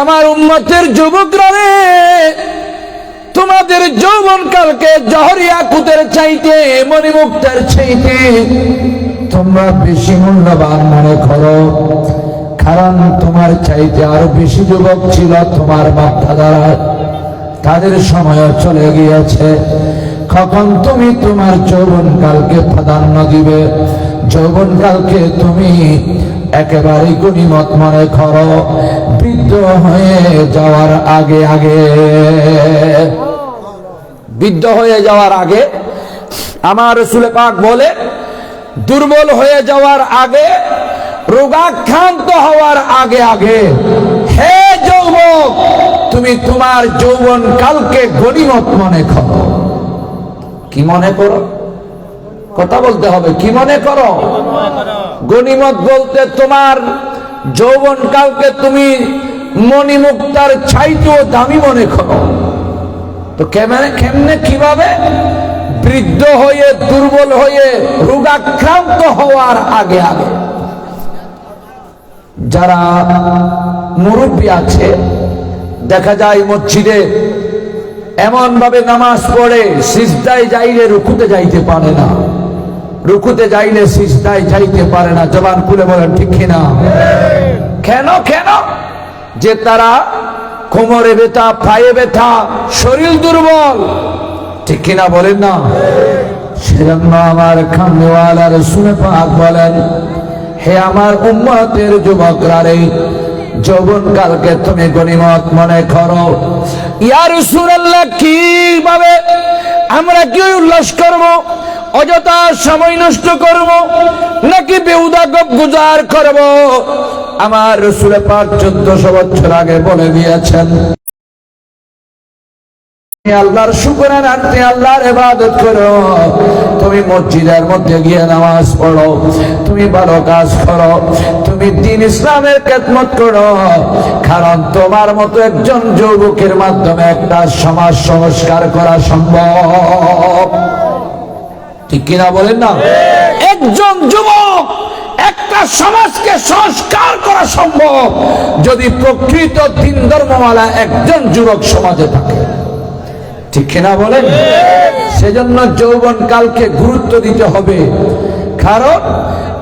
আমার উম্মতের যুবকরা রে, তোমাদের যৌবনকালকে জহরিয়া কুতের চাইতে, মণিমুক্তার চাইতে তোমরা বেশি মূল্যবান মনে করো। কারণ তোমার চাইতে আরো বেশি যুবক ছিল তোমার বাপ দাদারা, তাদের সময় চলে গিয়েছে। কখন তুমি তোমার যৌবনকালকে প্রাধান্য দিবে? যৌবনকালকে তুমি একেবারে গনিমত মনে করো, বৃদ্ধ হয়ে যাওয়ার আগে আগে। বৃদ্ধ হয়ে যাওয়ার আগে আমার রাসূল পাক বলে, দুর্বল হয়ে যাওয়ার আগে, রোগাক্রান্ত হওয়ার আগে আগে, হে যুবক, তুমি তোমার যৌবন কালকে গনিমত মনে করো। কি মনে করো? কথা বলতে হবে। কি মনে করো? গনিমত বলতে তোমার যৌবন কালকে তুমি মণিমুক্তার চাইতেও দামি মনে করো। তো কেমনে কিভাবে? বৃদ্ধ হয়ে, দুর্বল হয়ে, রোগাক্রান্ত হওয়ার আগে আগে। যারা মুরব্বী আছে, দেখা যায় মসজিদে এমন ভাবে নামাজ পড়ে, সিজদায় যাইলে রুকুতে যাইতে পারে না, রুকুতে যাইলে সিজদায় যাইতে পারে না। জবান খুলে বলেন ঠিক কিনা? কেন? যে তারা কোমরে ব্যথা, পায়ে ব্যথা, শরীর দুর্বল, ঠিক কিনা বলেন না? সেজন্য আমার কামলিওয়ালা রাসূল পাক বলেন, হে আমার উম্মতের যুবকরা রে, যৌবনকালকে তুমি গনিমত মনে করো। ইয়া রাসূলুল্লাহ, কিভাবে আমরা কি উল্লাস করব? অযথা সময় নষ্ট করব নাকি বেহুদা গপ গুজার করব? আমার রাসূল পাক 1400 বছর আগে বলে দিয়েছেন, আল্লাহর শুকরানা আনতে, আল্লাহর ইবাদত করো। তুমি মসজিদের মধ্যে গিয়ে নামাজ পড়ো, তুমি ভালো কাজ করো, তুমি দ্বীন ইসলামের খেদমত করো। কারণ তোমার মতো একজন যুবকের মাধ্যমে একটা সমাজ সংস্কার করা সম্ভব, ঠিক কিনা বলেন না? একজন যুবক একটা সমাজকে সংস্কার করা সম্ভব যদি প্রকৃত দ্বীন ধর্মওয়ালা একজন যুবক সমাজে থাকে, ঠিক কিনা বলেন? সেজন্য যৌবন কালকে গুরুত্ব দিতে হবে। কারণ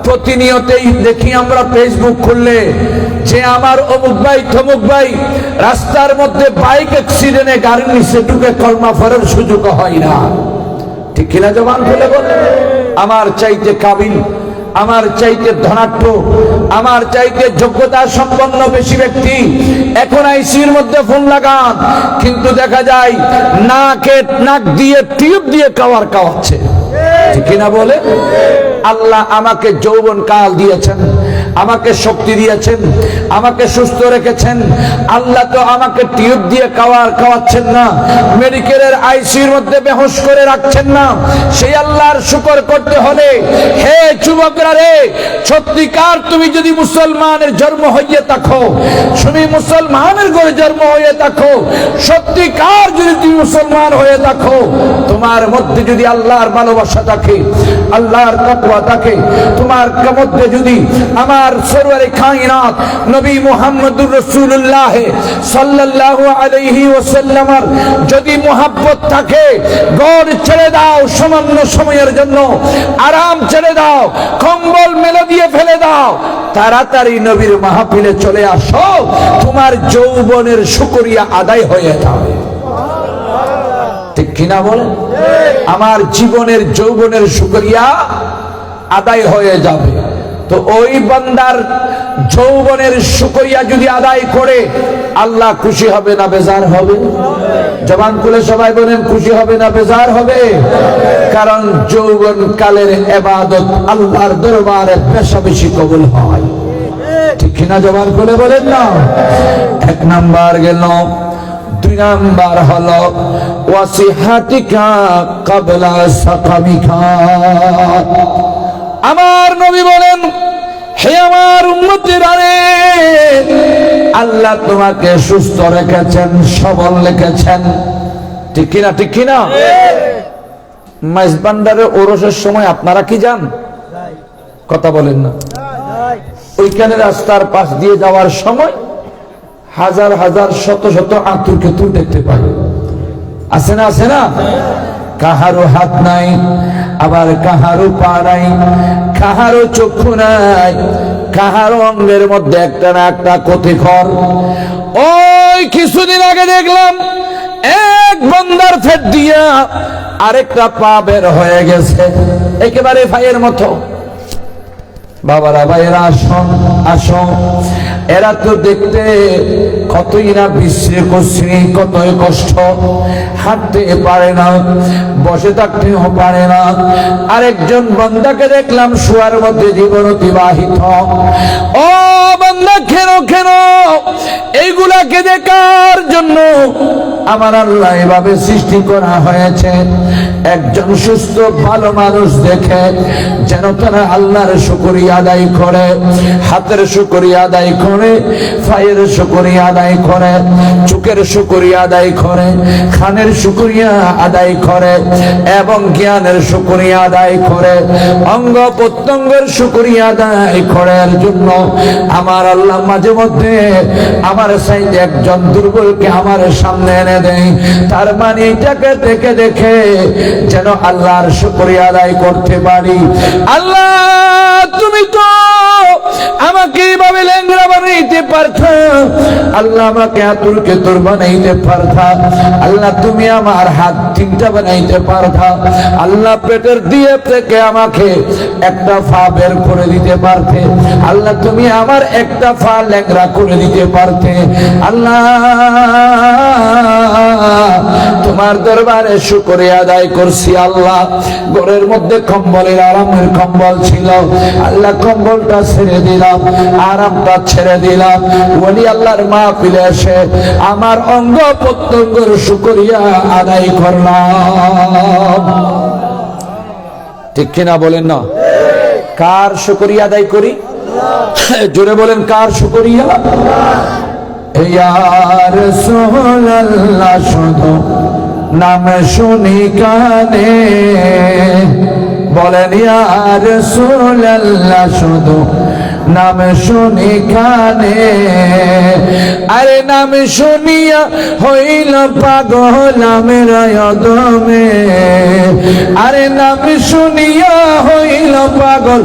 প্রতিনিয়তই দেখি আমরা ফেসবুক খুললে যে আমার অমুক ভাই তমুক ভাই রাস্তার মধ্যে বাইক অ্যাক্সিডেন্টে গাড়ির নিচে ঢুকে কলমা পড়ার সুযোগ হয় না, ঠিক কিনা? জবান খুলে বলে, আমার চাইতে কাবিল, আমার চাইতে ধনাঢ্য, আমার চাইতে যোগ্যতা সম্পন্ন বেশি ব্যক্তি এখন আইসিইউর মধ্যে ফোন লাগান, কিন্তু দেখা যায় নাক দিয়ে টিউব দিয়ে খাওয়াচ্ছে, ঠিক কিনা বলে? আল্লাহ আমাকে যৌবন কাল দিয়েছেন, আমাকে শক্তি দিয়েছেন, আমাকে সুস্থ রেখেছেন। আল্লাহ তো আমাকে টিউব দিয়ে খাওয়াচ্ছেন না, মেডিকেলের আইসিইউর মধ্যে বেহুশ করে রাখছেন না। সেই আল্লাহর শুকর করতে হলে, হে যুবকরা রে, সত্যিকার তুমি যদি মুসলমানের জন্ম হইয়ে থাকো, তুমি মুসলমানের ঘরে জন্ম হয়ে থাকো, সত্যিকার যদি তুমি মুসলমান হয়ে থাকো, তোমার মধ্যে যদি আল্লাহর ভালোবাসা থাকে, আল্লাহর তাকওয়া থাকে, তোমার মধ্যে যদি আমার সরওয়ারে কায়নাত নবী মুহাম্মদুর রাসূলুল্লাহ সাল্লাল্লাহু আলাইহি ওয়াসাল্লামের যদি মুহাব্বত থাকে, ঘর ছেড়ে দাও সামান্য সময়ের জন্য, আরাম ছেড়ে দাও, কম্বল মেলে দিয়ে ফেলে দাও, তাড়াতাড়ি নবীর মাহফিলে চলে আসো, তোমার যৌবনের শুকরিয়া আদায় হয়ে যাবে, ঠিক কিনা বলে? আমার জীবনের যৌবনের শুকরিয়া আদায় হয়ে যাবে। তো ওই বান্দার যৌবনের শুকরিয়া যদি আদায় করে, আল্লাহ খুশি হবে না বেজার হবে? জবান খুলে সবাই বলেন, খুশি হবে না বেজার হবে? কারণ যৌবন কালের ইবাদত আল্লাহর দরবারে বেশি বেশি কবুল হয়, ঠিক কিনা? জবান খুলে বলেন না? এক নাম্বার গেল। দুই নাম্বার হলো ওয়াসিহাতিকা ক্বাবলা সাকামিকা। আমার নবী বলেন, হে আমার উম্মতেরা রে, আল্লাহ তোমাকে সুস্থ রেখেছেন, সবল রেখেছেন, ঠিক কিনা? ঠিক কিনা? মাইজবান্ডারের ওরসের সময় আপনারা কি যান? কথা বলেন না? ওইখানে রাস্তার পাশ দিয়ে যাওয়ার সময় হাজার হাজার শত শত আতুর কেতুর দেখতে পাই, আছে না? আছে না? কাহারও হাত নাই, আবার কাহারও পা নাই, কাহারও চক্ষু নাই, কাহারও অঙ্গের মধ্যে একটা না একটা ক্ষতিকর। ওই কিছুদিন আগে দেখলাম এক বান্দার ফেট দিয়া আরেকটা পা বের হয়ে গেছে, একেবারে ভাইয়ের মতো। বাবারা, ভাইয়েরা, আসুন আসুন, এরা তো দেখতে কতই না বিশ্রী কুশ্রী, কতই কষ্ট, হাঁটতে পারে না, বসে থাকতেও পারে না। আরেকজন বান্দাকে দেখলাম শোয়ার মধ্যে জীবন অতিবাহিত। ও বান্দা, কেন কেন এইগুলাকে দেখার জন্য আমার আল্লাহ এভাবে সৃষ্টি করা হয়েছে? একজন সুস্থ ভালো মানুষ দেখে যেন তারা আল্লাহর শুকরিয়া আদায় করে, হাতের শুকরিয়া আদায় করে, পায়ের শুকরিয়া আদায় করে, চোখের শুকরিয়া আদায় করে, কানের শুকরিয়া আদায় করে এবং জ্ঞানের শুকরিয়া আদায় করে, অঙ্গ প্রত্যঙ্গের শুকরিয়া আদায় করার জন্য আমার আল্লাহ মাঝে মধ্যে আমার সাইডে একজন দুর্বলকে আমার সামনে এনে দেয়। তার মানে এটাকে দেখে দেখে যেন আল্লাহর শুকরিয়া আদায় করতে পারি। আল্লাহ, তুমি তো আমাকে এইভাবে ল্যাংড়া বানাইতে পারতা, আল্লাহ আমাকে আতুরকে তোর বানাইতে পারতা, আল্লাহ তুমি আমার হাত তিনটা বানাইতে পারতা, আল্লাহ পেটের দিয়ে থেকে আমাকে একটা পা বের করে দিতে পারতে, আল্লাহ তুমি আমার একটা পা ল্যাংড়া করে দিতে পারতে। আল্লাহ, তোমার দরবারে শুকরিয়া আদায় করছি। আল্লাহ, ঘরের মধ্যে কম্বলের আরামের কম্বল ছিল, আল্লাহ কম্বলটা ছেড়ে দিলাম, আরামটা ছেড়ে দিলাম। ওলি আল্লাহর মাহফিলে এসে আমার অঙ্গ প্রত্যঙ্গের শুকরিয়া আদায় করলাম। ঠিক কিনা বলেন না? কার শুকরিয়া আদায় করি? জোরে বলেন, কার শুকরিয়া? ইয়া রাসূলুল্লাহ, শুধু নাম শুনি কানে, বলেন ইয়া রাসূলুল্লাহ, শুধু নাম শুনি কানে। আরে নাম শুনিয়া হইল পাগল আমার অদমে, আরে নাম শুনিয়া হইল পাগল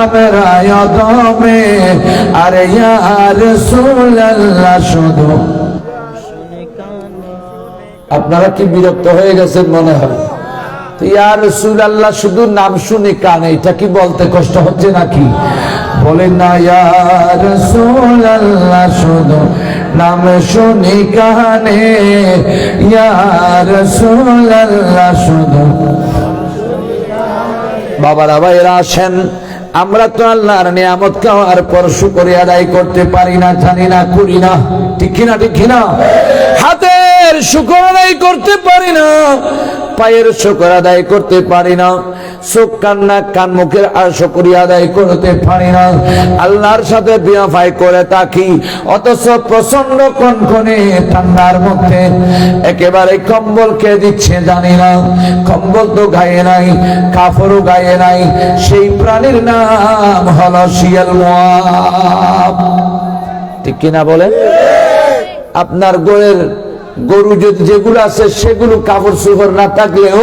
আমার অদমে। আরে ইয়া রাসূলুল্লাহ, শুধু। আপনারা কি বিরক্ত হয়ে গেছেন মনে হয়? ইয়া রাসূলুল্লাহ, শুধু নাম শুনি কানে, এটা কি বলতে কষ্ট হচ্ছে নাকি? বলেন না, ইয়া রাসূলুল্লাহ, শুধু নাম শুনি কানে, ইয়া রাসূলুল্লাহ, শুধু। বাবারা, ভাইরা, আসেন, আমরা তো আল্লাহর নিয়ামত খাওয়ার পর শুকরিয়া আদায় করতে পারি না, জানি না, করি না। ঠিক কিনা? ঠিক কিনা? হাতের শুকর আদায় করতে পারি না, পায়ের শুকর আদায় করতে পারি না, চোখ কান নাক কান মুখের আর শুকরিয়া আদায় করতে পারি না। আল্লাহর সাথে বিয়াফাই করে থাকি, অথচ প্রচন্ড কনকনে ঠান্ডার মধ্যে একেবারে কম্বল কে দিচ্ছে জানি না। কম্বল তো গায়ে নাই, কাপড়ও গায়ে নাই, সেই প্রাণীর নাম হলো শিয়াল মুয়াব। ঠিক কিনা বলে? আপনার গরু যেগুলো আছে সেগুলো কাপড় চোপড় না থাকলেও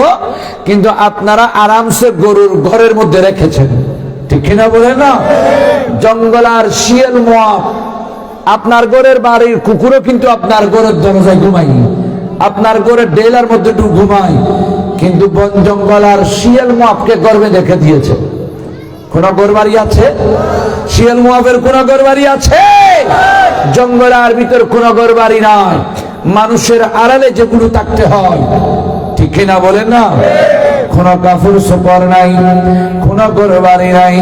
কিন্তু আপনারা আরামসে গরুর ঘরের মধ্যে রেখেছেন। ঠিক কিনা বলে না? জঙ্গল আর শিয়াল মুয়াব। আপনার ঘরের বাড়ির কুকুরও কিন্তু আপনার ঘরের দরজায় ঘুমাই, আপনার ঘরের ডেলার মধ্যে একটু ঘুমাই, কিন্তু বন জঙ্গল আর শিয়াল মুয়াবকে গর্বে দেখে দিয়েছে। কোন ঘরবাড়ি আছে? শিয়াল মুয়াবের কোন ঘরবাড়ি আছে? জঙ্গল আর ভিতর কোন ঘরবাড়ি নাই, মানুষের আড়ালে যেগুলো থাকতে হয়। ঠিক কিনা বলেন না? কোন কাপড় চোপড় নাই, কোন ঘরবাড়ি নাই।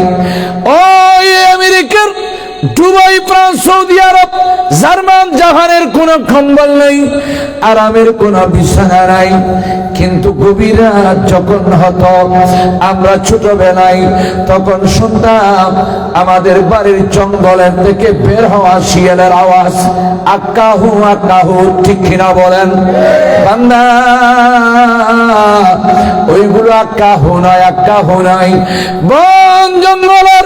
ওই আমেরিকার দুবাই, ফ্রান্স, সৌদি আরব, জার্মান, জাহানের কোন কম্বল নেই, আরামের কোন বিছানা নাই, কিন্তু গভীর রাত যখন হতো, আমরা ছোটবেলায় তখন শুনতাম আমাদের বাড়ির জঙ্গলের থেকে বের হওয়া শিয়ালের আওয়াজ, আক্কাহু আক্কাহু, ঠিক কিনা বলেন বান্দা? ওইগুলো আক্কাহু নয়, আক্কাহু নয়, বন জঙ্গলের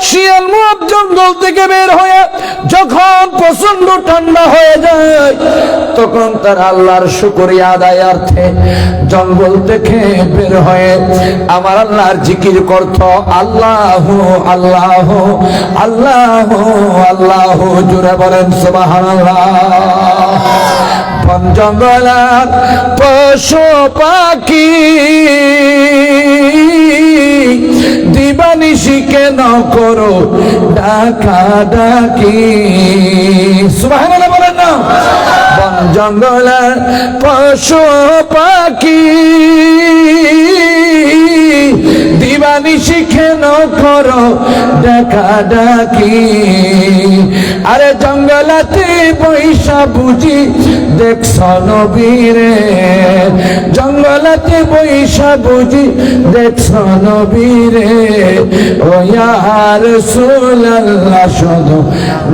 শিয়াল মুআব জঙ্গল থেকে বের হয়ে যখন প্রচন্ড ঠান্ডা হয়ে যায়, তখন তার আল্লাহর শুকরিয়া আদায়ার্থে জঙ্গল থেকে বের হয়ে আমার আল্লাহর জিকির করত, আল্লাহ আল্লাহ আল্লাহ আল্লাহ, জোরে বলেন সুবহানাল্লাহ। বন জঙ্গলের পশু পাখি দিবানিশি কেন করো ডাকা ডাকি, সুবহানাল্লাহ বলেন না? বন জঙ্গলের পশু পাখি দিবানিশি কেন করো ডাকা ডাকি, আরে জঙ্গলাতে বৈশা বুঝি দেখছ নবীরে, জঙ্গলাতে বৈশা বুঝি দেখছ নবীরে, ও ইয়া রাসূলুল্লাহ শুধু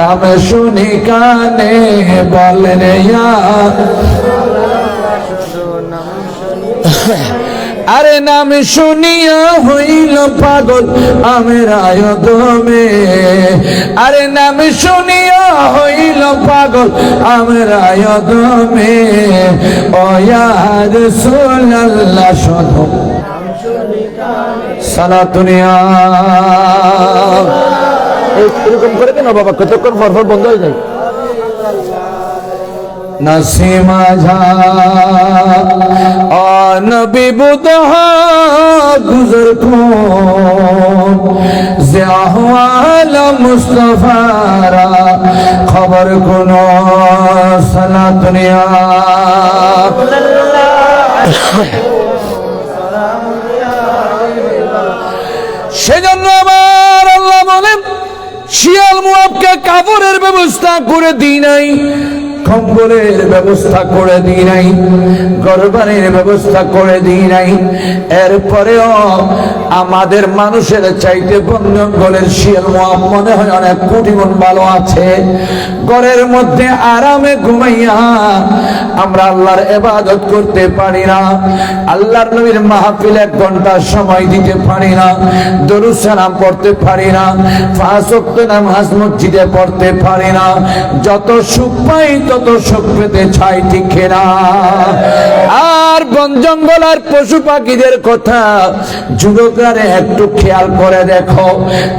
নাম শুনি কানে বলেন ইয়া, আরে নাম শুনিয়া হইল পাগল আমের আয়দমে, আরে নাম শুনিয়া হইল পাগল আমের আয়দমে, ও ইয়া রাসূলুল্লাহ শুধু সালাতুনিয়া। এরকম করে কেন বাবা, কতক্ষণ ফরফর বন্ধ হয়ে যায়? নসিমা ঝা নবী বুদহা গুজর কো জিয়াহওয়াল মুস্তাফারা খবর কোন সালাতুনিয়া। সেজন্য আমার আল্লাহ বলেন, শিয়াল মুআবকে কাপড়ের ব্যবস্থা করে দিই নাই, কম্বলের ব্যবস্থা করে দিই নাই, ঘরবাড়ির ব্যবস্থা করে দিই নাই, এরপরেও আমাদের মানুষের চাইতে বন জঙ্গলের শিয়াল মুআব মনে হয় অনেক কোটি গুণ ভালো আছে। ঘরের মধ্যে আরামে ঘুমাইয়া আমরা আল্লাহর ইবাদত করতে পারি না, আল্লাহর নবীর মাহফিলে 1 ঘন্টা সময় দিতে পারি না, দরুদ সালাম পড়তে পারি না, 5 ওয়াক্ত নামাজ মসজিদে পড়তে পারি না, যত সুখ পাই তত সুখ পেতে চাই, ঠিক না? আর বন জঙ্গল আর পশু পাখিদের কথা যুবকরা একটু খেয়াল করে দেখো,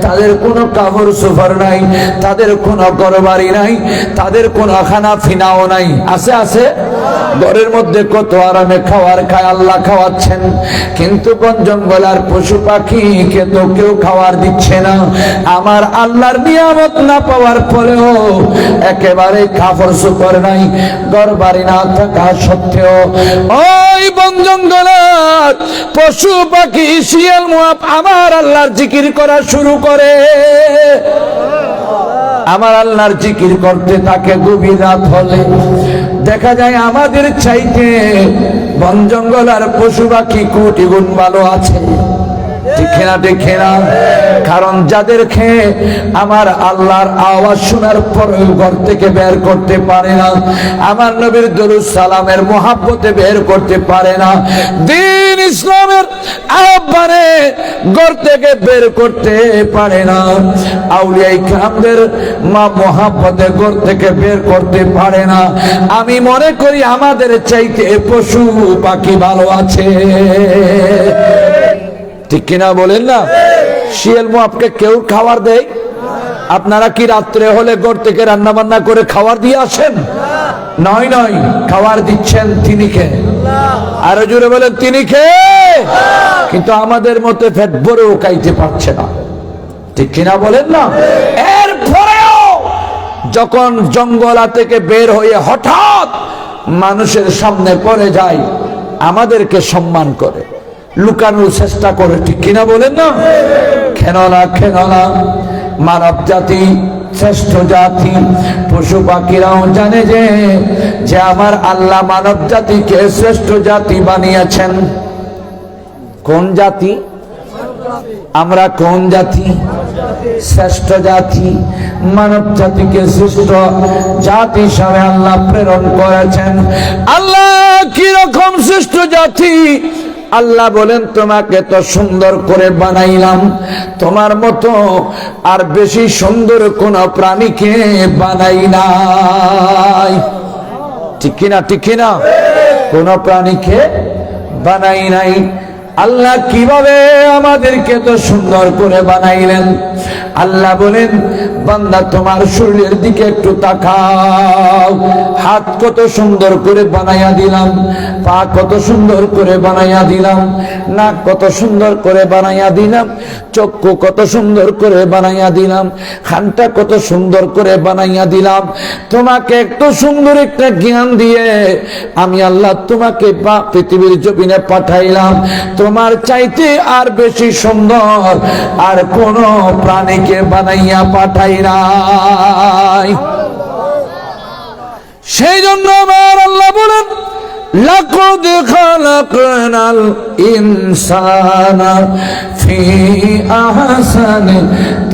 তাদের কোনো কাপড় সুফর নাই, তাদের কোনো ঘরবাড়ি নাই, তাদের কোনো খানা ফিনাও নাই, আছে আছে ঘরের মধ্যে কত আরামে খাবার খায়, আল্লাহ খাওয়াচ্ছেন, কিন্তু বন জঙ্গল আর পশু পাখিকে তো কেউ খাবার দিচ্ছে না। আমার আল্লাহর নিয়ামত না পাওয়ার পরেও একেবারে কাপড় সুফর নাই, ঘরবাড়ি না থাকা সত্ত্বেও ওই বন জঙ্গলের পশু পাখি শিয়াল মুআব আমার আল্লাহর জিকির করা শুরু করে, আমার আল্লাহর জিকির করতে থাকে। গভীর রাত হলে দেখা যায় আমাদের চাইতে বন জঙ্গল আর পশু পাখি কোটি গুণ ভালো আছে, ঠিক না? দেখে না? কারণ যাদের খেয়ে আমার আল্লাহর আওয়াজ শোনার পর ঘর থেকে বের করতে পারে না, আমার নবীর দরুদ সালামের মোহাব্বতে বের করতে পারে না, দ্বীন ইসলামের আহ্বানে ঘর থেকে বের করতে পারে না, আউলিয়া ইকরামদের মা মোহাব্বতে ঘর থেকে বের করতে পারে না, আমি মনে করি আমাদের চাইতে পশু পাখি ভালো আছে, ঠিক কিনা বলেন না? শিয়াল মুআবকে কেউ খাবার দেয়? আপনারা কি রাত্রে হলে ঘর থেকে রান্না বান্না করে খাবার দিয়ে আসেন? নয় নয়, খাবার দিচ্ছেন তিনি কে? আরো জোরে বলেন, তিনি কে? কিন্তু আমাদের মতো পেট ভরেও খাইতে পারছে না, ঠিক কিনা বলেন না? এরপরেও যখন জঙ্গলা থেকে বের হয়ে হঠাৎ মানুষের সামনে পড়ে যায়, আমাদেরকে সম্মান করে, লুকানোর চেষ্টা করে, ঠিক কিনা বলেন না? কেননা মানব জাতি শ্রেষ্ঠ জাতি। পশু পাখিরাও জানে যে যে আমার আল্লাহ মানব জাতিকে শ্রেষ্ঠ জাতি বানিয়েছেন। কোন জাতি? আমরা কোন জাতি? শ্রেষ্ঠ জাতি। মানব জাতিকে শ্রেষ্ঠ জাতি হিসাবে আল্লাহ প্রেরণ করেছেন। আল্লাহ কি রকম শ্রেষ্ঠ জাতি? আল্লাহ বলেন তোমাকে তো সুন্দর করে বানাইলাম, তোমার মতো আর বেশি সুন্দর কোন প্রাণীকে বানাই নাই। ঠিক কিনা? ঠিক কিনা? কোন প্রাণীকে বানাই নাই। আল্লাহ কিভাবে আমাদেরকে তো সুন্দর করে বানাইলেন। আল্লাহ বলেন বান্দা তোমার শরীরের দিকে একটু তাকাও, হাত কত সুন্দর করে বানাইয়া দিলাম, পা কত সুন্দর করে বানাইয়া দিলাম, নাক কত সুন্দর করে বানাইয়া দিলাম, চক্ষু কত সুন্দর করে বানাইয়া দিলাম, কানটা কত সুন্দর করে বানাইয়া দিলাম। তোমাকে একটু সুন্দর একটা জ্ঞান দিয়ে আমি আল্লাহ তোমাকে পৃথিবীর জমিনে পাঠাইলাম। তোমার চাইতে আর বেশি সুন্দর আর কোন প্রাণীকে বানাইয়া পাঠাই নাই। সেই জন্য আমার আল্লাহ বলেন লাকাদ খালাকনাল ইনসানা ফি আহসানি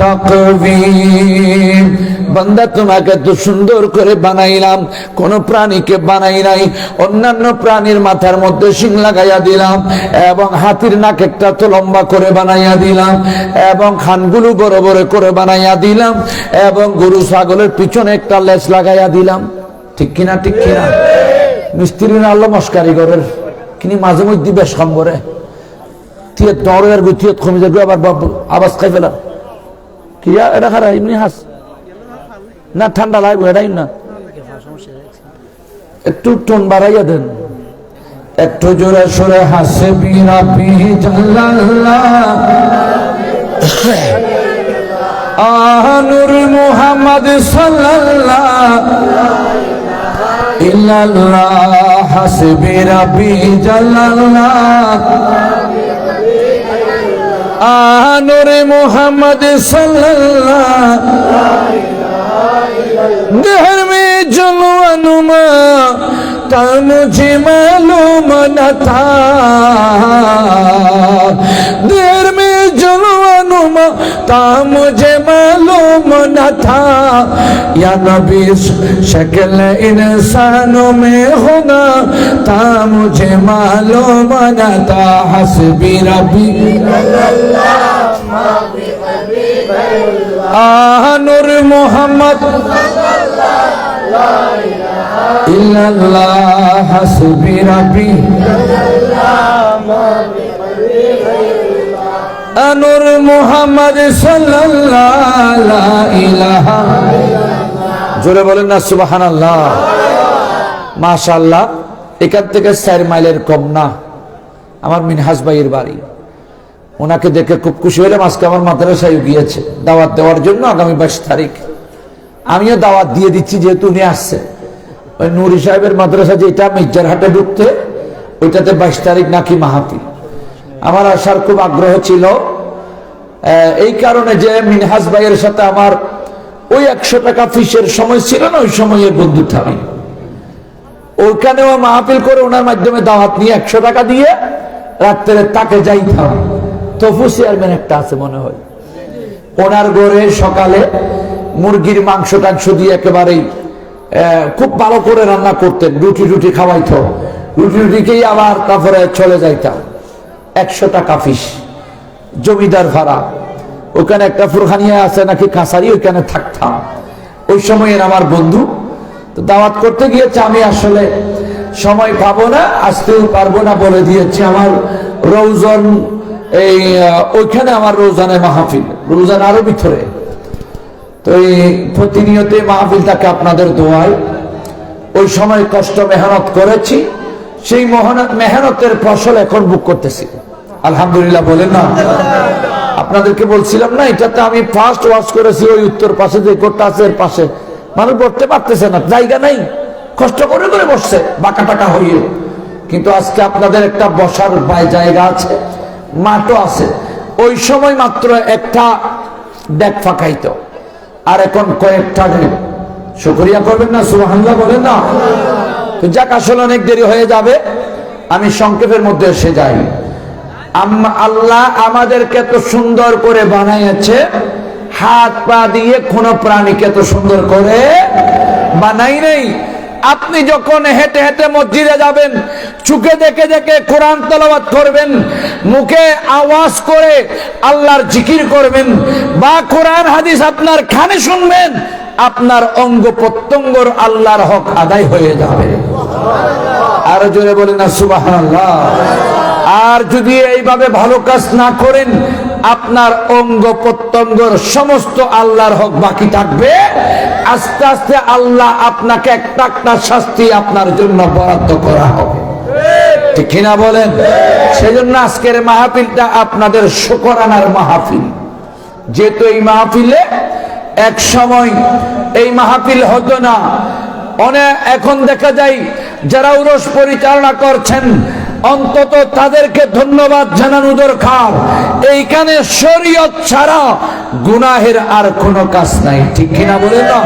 তাকওয়িম। বান্দা তোমাকে তো সুন্দর করে বানাইলাম, কোন প্রাণীকে বানাই নাই। অন্যান্য প্রাণীর মাথার মধ্যে শিং লাগাইয়া দিলাম, এবং হাতির নাক একটা তো লম্বা করে বানাইয়া দিলাম, এবং খানগুলো বড় বড় করে বানাইয়া দিলাম, এবং গরু ছাগলের পিছনে একটা লেজ লাগাইয়া দিলাম। ঠিক কিনা? ঠিক কিনা? মিস্ত্রি না আল্লাহ মস্কারি করেন, কিন্তু মাঝে মধ্যে বেশ কম করে তিয়ত দরের গুতিয়ত কমে যাবে, আবার আওয়াজ খাই ফেলা কি এটা খারাপ এমনি হাস না, ঠান্ডা লাগবে এটাই না, একটু টোন বাড়াইয়া দেন, একটু জোরে সোরে হাসে বিরাবি নূর মুহাম্মদ সাল্লাল্লাহু ইল্লাল্লাহ হাসবি রাব্বি জাল্লাল্লাহ নূর মুহাম্মদ সাল্লাল্লাহু देहर में जलवा नुमा ता मुझे मालूम न था, देहर में जलवा नुमा ता मुझे मालूम न था, या नबी शक्ल इंसानों में होगा ता मुझे मालूम न था, हस्बी रब्बी नूर मोहम्मद इल्लल्लाह हस्बी रब्बी नूर मोहम्मद सल्लल्लाहु ला इलाहा। জোরে বলেন না সুবহানাল্লাহ। মাশাআল্লাহ। এখান থেকে 4 মাইলের কম না আমার মিনহাজ ভাইয়ের বাড়ি। ওনাকে দেখে খুব খুশি হলাম। আজকে আমার মাদ্রাসায় গিয়েছে দাওয়াত দেওয়ার জন্য, আগামী 22 তারিখ। আমিও দাওয়াত দিয়ে দিচ্ছি যেহেতু উনি আসছে। ওই নুরি সাহেবের মাদ্রাসা যেটা মির্জারহাটে ঢুকতে, ওইটাতে 22 তারিখ নাকি মাহফিল। আমার আসার খুব আগ্রহ ছিল, এই কারণে যে মিনহাজ ভাইয়ের সাথে আমার ওই 100 টাকা ফিসের সময় ছিল না, ওই সময়ের বন্ধুত্ব আমি ওইখানেও মাহফিল করে ওনার মাধ্যমে দাওয়াত নিয়ে 100 টাকা দিয়ে রাত্রে তাকে যাইতাম। তফু চেয়ারম্যান একটা আছে মনে হয়, ওনার ঘরে সকালে মুরগির মাংস টাংস দিয়ে একেবারেই খুব ভালো করে রান্না করতেন, রুটি রুটি খাওয়াইতো, রুটি রুটিকেই আবার তারপরে চলে যাইতাম। 100 টাকা ফিস, জমিদার ভাড়া। ওখানে একটা ফুরখানিয়া আছে নাকি কাছারি, ওইখানে থাকতাম। ওই সময়ের আমার বন্ধু তো দাওয়াত করতে গিয়েছে। আমি আসলে সময় পাবো না, আসতেও পারবো না বলে দিয়েছি। আমার রৌজন এই ওইখানে আমার রোজানে মাহফিল, রোজান আরো ভিতরে। তো এই প্রতিনিয়ত মাহফিলটাকে আপনাদের দোয়ায় ওই সময় কষ্ট মেহনত করেছি, সেই মেহনতের ফসল এখন ভোগ করতেছি আলহামদুলিল্লাহ। বলেন না? আপনাদেরকে বলছিলাম না, এটাতে আমি ফার্স্ট ওয়াশ করেছি ওই উত্তর পাশে যে কোটটা আছে এর পাশে। মানুষ বসতে পারতেছে না, জায়গা নাই, কষ্ট করে করে বসছে বাঁকা টাকা হইয়ে। কিন্তু আজকে আপনাদের একটা বসার জায়গা আছে, মাঠও আছে। ওই সময় মাত্র একটা ডেক ফাঁকাইতো, আর এখন কয়েকটা শুকরিয়া করবেন না, সুবহানাল্লাহ বলেন না। তো যাক, আসলে অনেক দেরি হয়ে যাবে, আমি সংক্ষেপের মধ্যে এসে যাই। আল্লাহ আমাদেরকে এত সুন্দর করে বানাইছে, হাত পা দিয়ে কোন প্রাণীকে এত সুন্দর করে বানাই নেই। আপনি যখন হেঁটে হেঁটে মসজিদে যাবেন, চোখে দেখে দেখে কোরআন তেলাওয়াত করবেন, মুখে আওয়াজ করে আল্লাহর জিকির করবেন, বা কোরআন হাদিস আপনার কানে শুনবেন, আপনার অঙ্গ প্রত্যঙ্গর আল্লাহর হক আদায় হয়ে যাবে। আর জোরে বলেন না সুবহানাল্লাহ। আর যদি এইভাবে ভালো কাজ না করেন, আপনার অঙ্গ প্রত্যঙ্গর সমস্ত আল্লাহর হক বাকি থাকবে। আস্তে আস্তে আল্লাহ আপনাকে একটা একটা শাস্তি আপনার জন্য বরাদ্দ করা হবে, ঠিক কিনা বলেন? সেজন্য আজকের মাহফিলটা আপনাদের শুকরানার মাহফিল। যেহেতু এই মাহফিলে এক সময় এই মাহফিল হতো না, অনেক এখন দেখা যায় যারা উরস পরিচালনা করছেন, অন্তত তাদেরকে ধন্যবাদ জানানো দরকার। এইখানে শরীয়ত ছাড়া গুনাহের আর কোনো কাজ নাই, ঠিক কিনা বলেন না?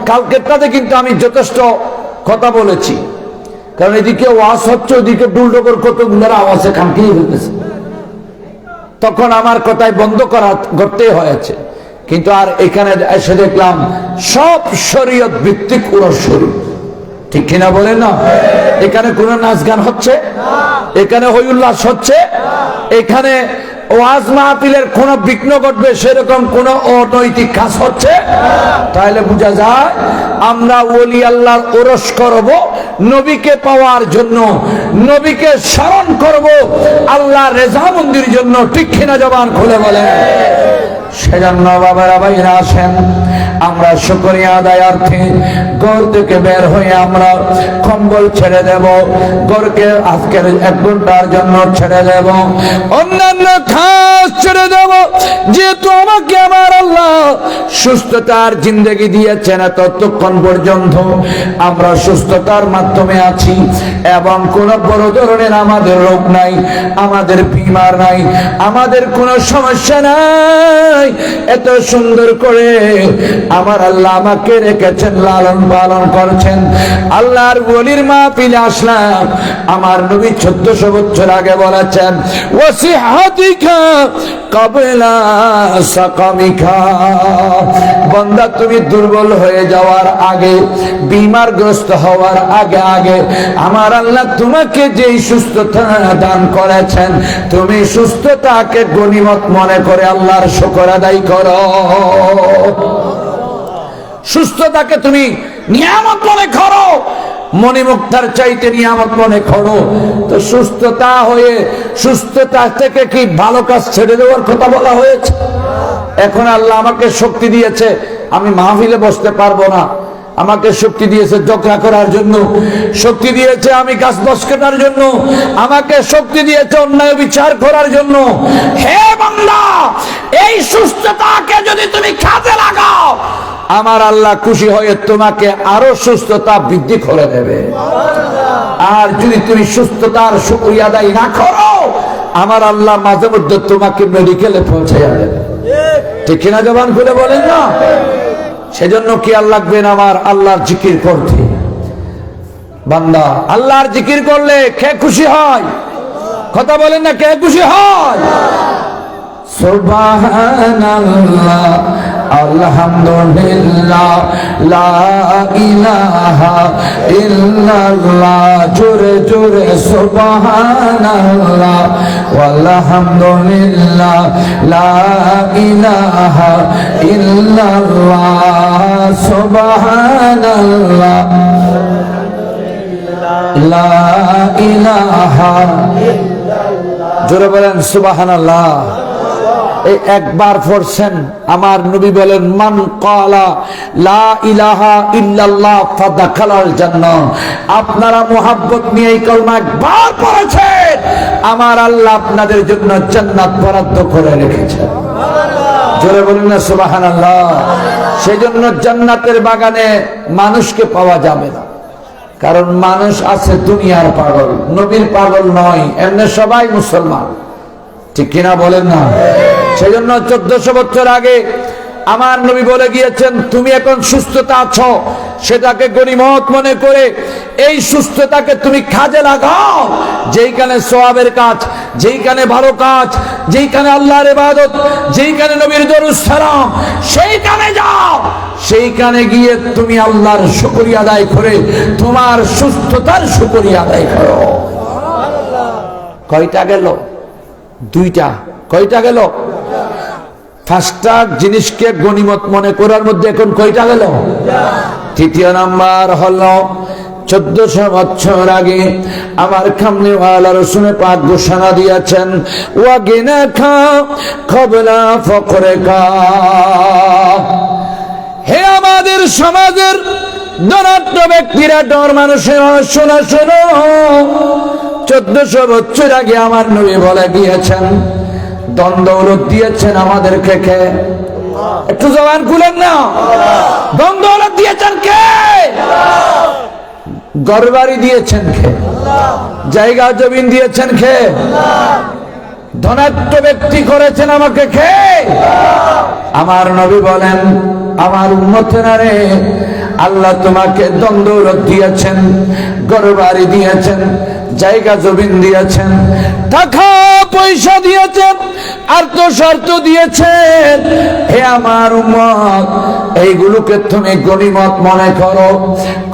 কালকেরটাতে কিন্তু আমি যথেষ্ট কথা বলেছি, কারণ এদিকে ওয়াজ হচ্ছে, ওদিকে ডুলডোগর কতগুলোর আওয়াজে খামকিয়ে ফেলতেছে। তখন আমার কথাই বন্ধ করতে হয়েছে, কিন্তু আর এখানে এসে দেখলাম সব শরীয়ত ভিত্তিক উরস শরীফ, ঠিক কিনা বলেন না? এখানে কোন নাচ গান হচ্ছে, এখানে হই উল্লাস হচ্ছে, এখানে ওয়াজ মাহফিলের কোন বিঘ্ন ঘটবে সেরকম কোন অনৈতিক কাজ হচ্ছে? তাহলে বোঝা যায় আমরা ওলি আল্লাহর ওরস করব নবীকে পাওয়ার জন্য, নবীকে স্মরণ করব আল্লাহর রেজামন্দির জন্য, ঠিক কিনা? জবান খুলে বলেন। সেজন্য বাবারা ভাইরা আসেন, আমরা শুকরিয়া আদায়ার্থে ঘর থেকে বের হয়ে আমরা কম্বল ছেড়ে দেব, ঘরকে আজকের 1 ঘন্টার জন্য ছেড়ে দেব, অন্যান্য খাস ছেড়ে দেব। যেহেতু আমাকে আমার আল্লাহ সুস্থতার জিন্দেগি দিয়েছেন, ততক্ষণ পর্যন্ত আমরা সুস্থতার মাধ্যমে আছি এবং কোন বড় ধরনের আমাদের রোগ নাই, আমাদের বিমার নাই, আমাদের কোনো সমস্যা নাই। এত সুন্দর করে আমার আল্লাহ আমাকে রেখেছেন, লালন পালন করছেন। আল্লাহর ওলির মাহফিলে আসলাম, আমার নবী 1400 বছর আগে বলেছেন, ওয়াসিহাতিকা ক্বাবলা সাকামিকা। বান্দা, তুমি দুর্বল হয়ে যাওয়ার আগে, বিমারগ্রস্ত হওয়ার আগে আগে আমার আল্লাহ তোমাকে যেই সুস্থতা দান করেছেন, তুমি সুস্থতাকে গনিমত মনে করে আল্লাহর শুকর আদায় করো। সুস্থতাকে তুমি নিয়ামত মনে করো, মণিমুক্তার চাইতে নিয়ামত মনে করো। তো সুস্থতা হয়ে সুস্থতা থেকে কি ভালো কাজ ছেড়ে দেওয়ার কথা বলা হয়েছে? এখন আল্লাহ আমাকে শক্তি দিয়েছে, আমি মাহফিলে বসতে পারবো না, আমাকে শক্তি দিয়েছে ঝগড়া করার জন্য, শক্তি দিয়েছে আমি গাছ বস কাটার জন্য, আমাকে শক্তি দিয়েছে অন্যায় বিচার করার জন্য। হে বান্দা, এই সুস্থতাকে যদি তুমি কাজে লাগাও, আমার আল্লাহ খুশি হয়ে তোমাকে আরো সুস্থতা বৃদ্ধি করে দেবে। আর যদি তুমি সুস্থতার শুকরিয়া আদায় না করো, আমার আল্লাহ মাঝে মধ্যে তোমাকে মেডিকেলে পৌঁছাইয়া দেবে, ঠিক কিনা? জবান খুলে বলেন না। সেজন্য কি আর লাগবেন আমার আল্লাহর জিকির করতে। বান্দা, আল্লাহর জিকির করলে কে খুশি হয়? কথা বলেন না, কে খুশি হয়? সুবহানাল্লাহ, আলহামদুলিল্লাহ, লা ইলাহা ইল্লাল্লাহ। জোরে জোরে সুবহানাল্লাহ, আলহামদুলিল্লাহ, লা ইলাহা ইল্লাল্লাহ। সুবহানাল্লাহ, লা ইলাহা ইল্লাল্লাহ। জোরে বলেন সুবহানাল্লাহ। এই একবার পড়ছেন, আমার নবী বলেন, মান ক্বালা লা ইলাহা ইল্লাল্লাহ ফাদাখালাল জান্নাহ। আপনারা মুহাব্বত নিয়ে এই কলমা একবার পড়েছেন, আমার আল্লাহ আপনাদের জন্য জান্নাত বরাদ্দ করে রেখেছেন। জোরে বলুন না সুবহানাল্লাহ। সেজন্য জান্নাতের বাগানে মানুষকে পাওয়া যাবে না, কারণ মানুষ আছে দুনিয়ার পাগল, নবীর পাগল নয়। এমনি সবাই মুসলমান, ঠিক কিনা বলেন না? সেজন্য 1400 বছর আগে আমার নবী বলে গিয়েছেন, তুমি এখন সুস্থতা আছো, সেটাকে গনিমত মনে করে এই সুস্থতাকে তুমি কাজে লাগাও। যেইখানে সওয়াবের কাজ, যেইখানে ভালো কাজ, যেইখানে আল্লাহর ইবাদত, যেইখানে নবীর দরুদ সালাম, সেইখানে যাও। সেইখানে গিয়ে তুমি আল্লাহর শুকরিয়া আদায় করে তোমার সুস্থতার শুকরিয়া আদায় করো। কয়টা গেল? দুইটা। কয়টা গেল? পাঁচটা জিনিসকে গনিমত মনে করার মধ্যে এখন কয়টা গেল? তৃতীয় নাম্বার হলো 1400 বছর আগে আমার কামলিওয়ালা রাসূল পাক ঘোষণা দিয়েছেন, ওয়াগিনাকা ক্বাবলা ফাকরিকা। হে আমাদের সমাজের ধনাঢ্য ব্যক্তিরা, ডর মানুষের, শোনো শোনো, 1400 বছর আগে আমার নবী বলে গিয়েছেন, ধন দৌলত দিয়েছেন আমাদেরকে কে? একটু জবান খুলেন না। ধন দৌলত দিয়েছেন কে? ঘরবাড়ি দিয়েছেন কে? জায়গা জমিন দিয়েছেন কে? ধনাঢ্য ব্যক্তি করেছেন আমাকে কে? আমার নবী বলেন, আমার উম্মতেরা রে, আল্লাহ তোমাকে ধন দৌলত দিয়েছেন, ঘরবাড়ি দিয়েছেন, জায়গা জমিন দিয়েছেন, টাকা পয়সা দিয়েছেন, আর্থসার্থ দিয়েছেন। হে আমার উম্মত, এইগুলোকে তুমি গনিমত মনে করো,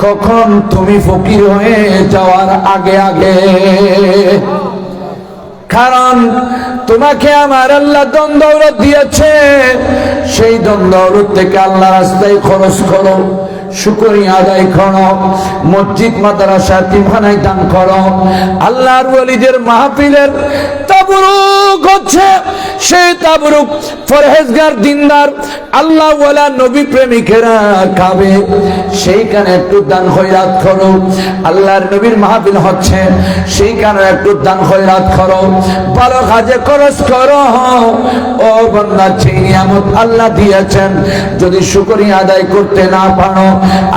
কখন তুমি ফকির হয়ে যাওয়ার আগে আগে। কারণ তোমাকে আমার আল্লাহ ধন দৌলত দিয়েছে, সেই ধন দৌলত থেকে আল্লাহ রাস্তায় খরচ করো, শুকরিয়া আদায় করো, মসজিদ মাদ্রাসা তিনখানায় দান করো। আল্লাহর ওলিদের মাহফিলের তাবরুক হচ্ছে, সেই তাবরুক পরহেজগার দিনদার আল্লাহ ওয়ালা নবী প্রেমিকেরা খাবে, সেইখানে একটু দান খয়রাত করো। আল্লাহর নবীর মাহফিল হচ্ছে, সেইখানে একটু দান খয়রাত করো, ভালো কাজে খরচ করো। ও বান্দা, সেই নিয়ামত আল্লাহ দিয়েছেন, যদি শুকরিয়া আদায় করতে না পারো,